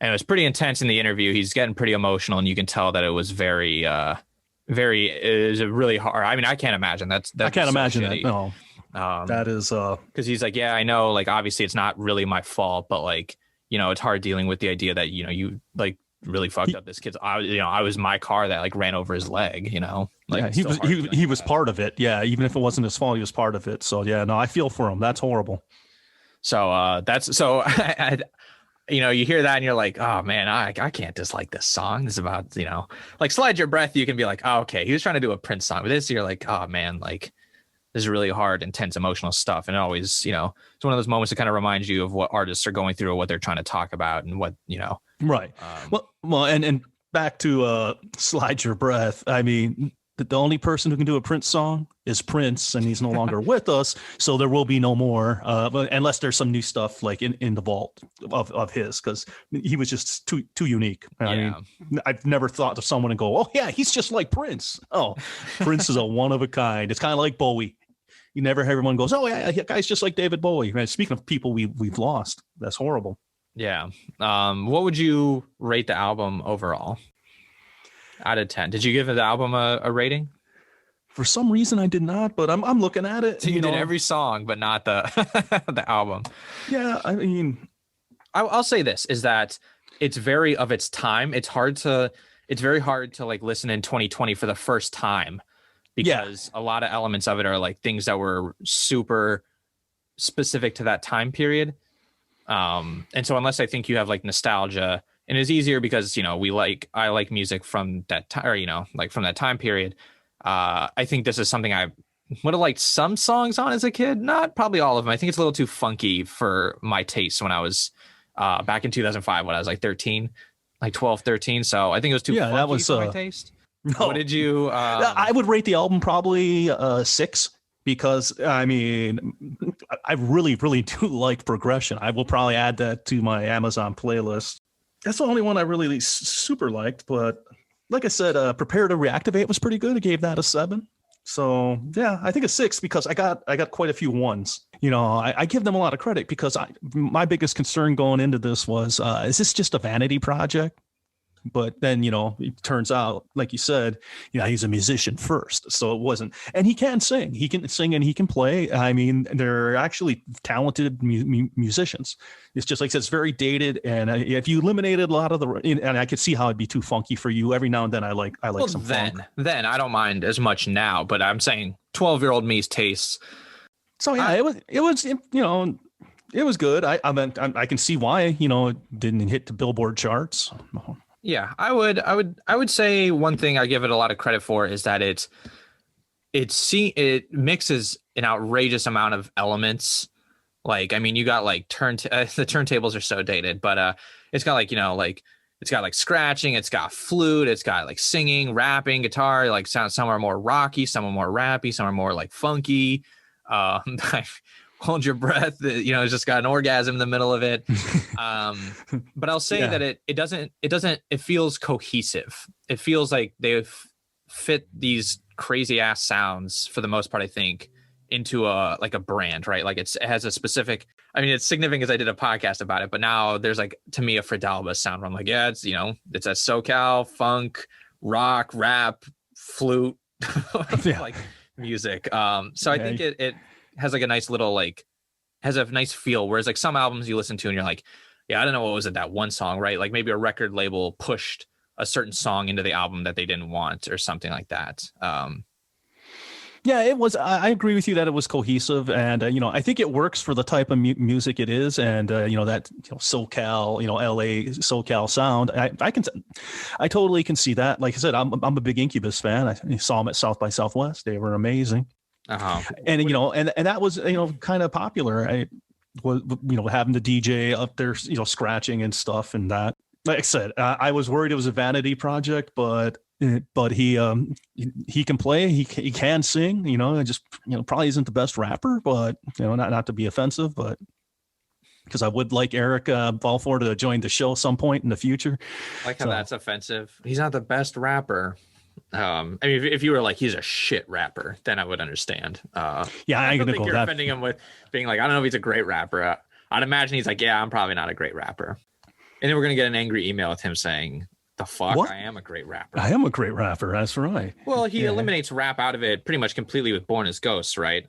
And it was pretty intense in the interview. He's getting pretty emotional, and you can tell that it was very it was really hard. I mean, I can't imagine I can't imagine that. No, that is because he's like, yeah, I know, like, obviously it's not really my fault, but like, it's hard dealing with the idea that you like really fucked up this kid's. I was my car that like ran over his leg. Like, yeah, he was part of it. Yeah, even if it wasn't his fault, he was part of it. So yeah, no, I feel for him. That's horrible. So that's so. You hear that and you're like, oh man, I can't dislike this song. This is about, like Slide Your Breath. You can be like, oh, okay, he was trying to do a Prince song. But this, you're like, oh man, like this is really hard, intense, emotional stuff. And it always, it's one of those moments that kind of reminds you of what artists are going through or what they're trying to talk about and what, Right. Well, and back to Slide Your Breath. I mean, the only person who can do a Prince song is Prince, and he's no longer with us. So there will be no more, unless there's some new stuff like in the vault of his, because he was just too unique. I mean, I've never thought of someone and go, oh yeah, he's just like Prince. Oh, Prince is a one of a kind. It's kind of like Bowie. You never hear everyone goes, oh yeah, that guy's just like David Bowie. Right? Speaking of people we've lost, that's horrible. Yeah. What would you rate the album overall? Out of 10. Did you give the album a rating? For some reason I did not, but I'm looking at it. So you did every song, but not the the album. Yeah, I mean, I'll say this is that it's very of its time. It's very hard to like listen in 2020 for the first time, because a lot of elements of it are like things that were super specific to that time period. And so unless I think you have like nostalgia. And it's easier because, I like music from that time, or, like from that time period. I think this is something I would have liked some songs on as a kid. Not probably all of them. I think it's a little too funky for my taste when I was back in 2005 when I was like 13, like 12, 13. So I think it was too funky for my taste. No. What did you... I would rate the album probably 6. Because, I mean, I really, really do like progression. I will probably add that to my Amazon playlist. That's the only one I really super liked, but like I said, Prepare to Reactivate was pretty good. I gave that a 7. So yeah, I think a 6 because I got quite a few 1s. I give them a lot of credit because my biggest concern going into this was, is this just a vanity project? But then, it turns out, like you said, he's a musician first. So it wasn't. And he can sing. He can sing and he can play. I mean, they're actually talented musicians. It's just like I said, it's very dated. And if you eliminated a lot of and I could see how it'd be too funky for you. Every now and then I like some funk. Then I don't mind as much now. But I'm saying 12-year-old me's tastes. So yeah, it was It was good. I can see why, it didn't hit the Billboard charts. Yeah, I would say one thing I give it a lot of credit for is that it mixes an outrageous amount of elements. Like, I mean, you got like the turntables are so dated, but it's got like, it's got like scratching, it's got flute, it's got like singing, rapping, guitar, like some are more rocky, some are more rappy, some are more like funky. Hold your breath, it's just got an orgasm in the middle of it. But I'll say that it feels cohesive. It feels like they've fit these crazy ass sounds for the most part, I think, into a brand, right? Like it has a specific, I mean, it's significant because I did a podcast about it, but now there's like, to me, a Fredalba sound where I'm like, yeah, it's a SoCal funk, rock, rap, flute, like music. So I think it has like a nice little has a nice feel, whereas like some albums you listen to and you're like, yeah, I don't know what was it, that one song, right? Like maybe a record label pushed a certain song into the album that they didn't want or something like that. Yeah, it was. I agree with you that it was cohesive, and I think it works for the type of music it is, and that SoCal, LA SoCal sound. I totally can see that. Like I said, I'm a big Incubus fan. I saw them at South by Southwest. They were amazing. Uh-huh. And and that was kind of popular. I was having the DJ up there, scratching and stuff, and that. Like I said, I was worried it was a vanity project, but he can play, he can sing, just probably isn't the best rapper, but not to be offensive, but because I would like Eric Balfour to join the show some point in the future. Like how that's offensive. He's not the best rapper. I mean, if you were like, he's a shit rapper, then I would understand. Yeah, I ain't gonna go you're that. Offending him with being like, I don't know if he's a great rapper. I'd imagine he's like, yeah, I'm probably not a great rapper. And then we're gonna get an angry email with him saying, the fuck, what? I am a great rapper. I am a great rapper. That's right. Well, he eliminates rap out of it pretty much completely with Born as Ghosts, right?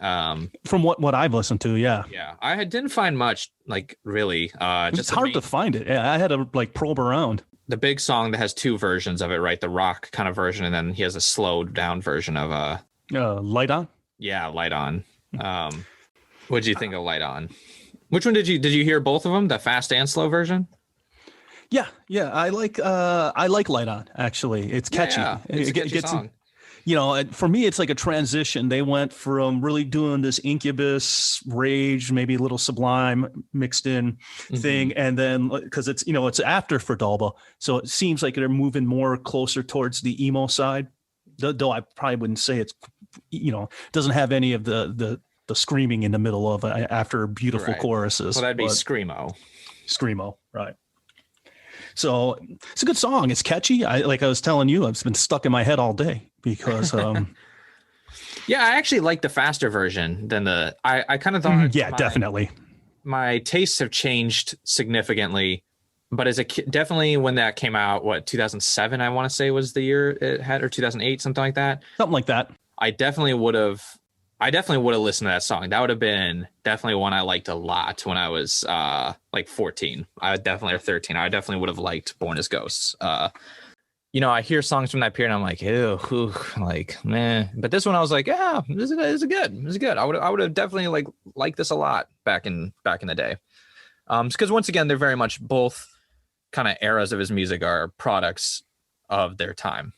From what I've listened to, yeah. I didn't find much, like, really. It's hard to find it. Yeah, I had to probe around. The big song that has two versions of it, right? The rock kind of version, and then he has a slowed down version of Light On. Yeah, Light On. What did you think of Light On? Which one did you hear both of them? The fast and slow version? Yeah, I like Light On, actually. It's catchy. Yeah. It's a catchy song. For me, it's like a transition. They went from really doing this Incubus, Rage, maybe a little Sublime mixed in thing, and then because it's it's after Fredalba, so it seems like they're moving more closer towards the emo side. Though I probably wouldn't say it's doesn't have any of the screaming in the middle of after beautiful choruses. Well, that'd be screamo. Screamo, right? So it's a good song. It's catchy. Like I was telling you, it's been stuck in my head all day because. Yeah, I actually like the faster version than the. I kind of thought. Yeah, definitely. My tastes have changed significantly, but as a kid, definitely when that came out, 2007, I want to say was the year it had, or 2008, something like that. Something like that. I definitely would have listened to that song. That would have been definitely one I liked a lot when I was 14. Or 13. I definitely would have liked Born as Ghosts. I hear songs from that period and I'm like, ew, like, meh. But this one I was like, yeah, this is good. I would have definitely liked this a lot back in the day. Because once again, they're very much both kind of eras of his music are products of their time.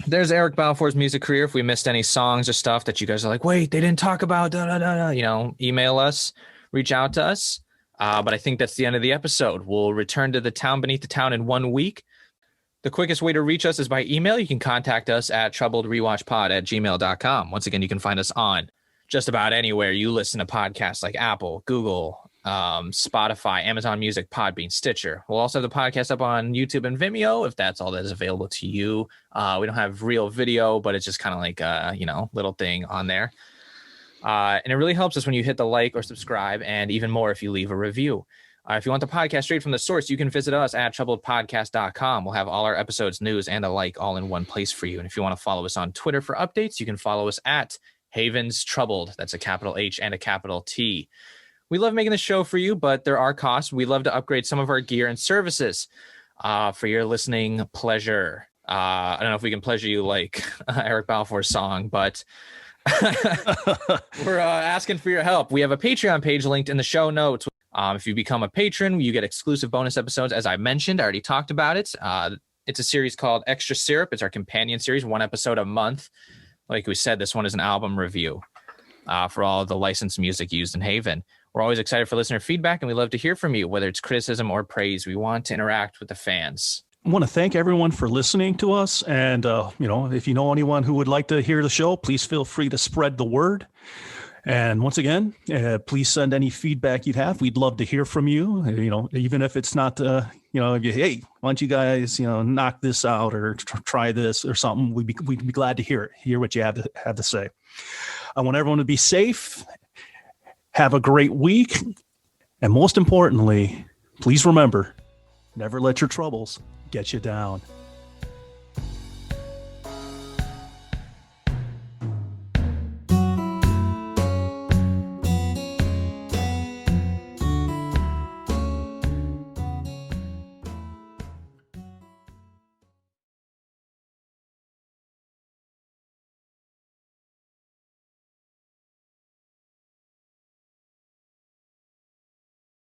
There's Eric Balfour's music career. If we missed any songs or stuff that you guys are like, wait, they didn't talk about, email us, reach out to us. But I think that's the end of the episode. We'll return to the town beneath the town in 1 week. The quickest way to reach us is by email. You can contact us at troubledrewatchpod@gmail.com. Once again, you can find us on just about anywhere you listen to podcasts like Apple, Google, Spotify, Amazon Music, Podbean, Stitcher. We'll also have the podcast up on YouTube and Vimeo if that's all that is available to you. We don't have real video, but it's just kind of like a little thing on there. And it really helps us when you hit the like or subscribe, and even more if you leave a review. If you want the podcast straight from the source, you can visit us at troubledpodcast.com. We'll have all our episodes, news, and the like all in one place for you. And if you want to follow us on Twitter for updates, you can follow us at Havens Troubled. That's a capital H and a capital T. We love making the show for you, but there are costs. We love to upgrade some of our gear and services for your listening pleasure. I don't know if we can pleasure you like Eric Balfour's song, but we're asking for your help. We have a Patreon page linked in the show notes. If you become a patron, you get exclusive bonus episodes. As I mentioned, I already talked about it. It's a series called Extra Syrup. It's our companion series, 1 episode a month. Like we said, this one is an album review for all the licensed music used in Haven. We're always excited for listener feedback, and we love to hear from you, whether it's criticism or praise. We want to interact with the fans. I want to thank everyone for listening to us. And, if you know anyone who would like to hear the show, please feel free to spread the word. And once again, please send any feedback you'd have. We'd love to hear from you, even if it's not, hey, why don't you guys, knock this out or try this or something. We'd be glad to hear what you have to say. I want everyone to be safe. Have a great week. And most importantly, please remember, never let your troubles get you down.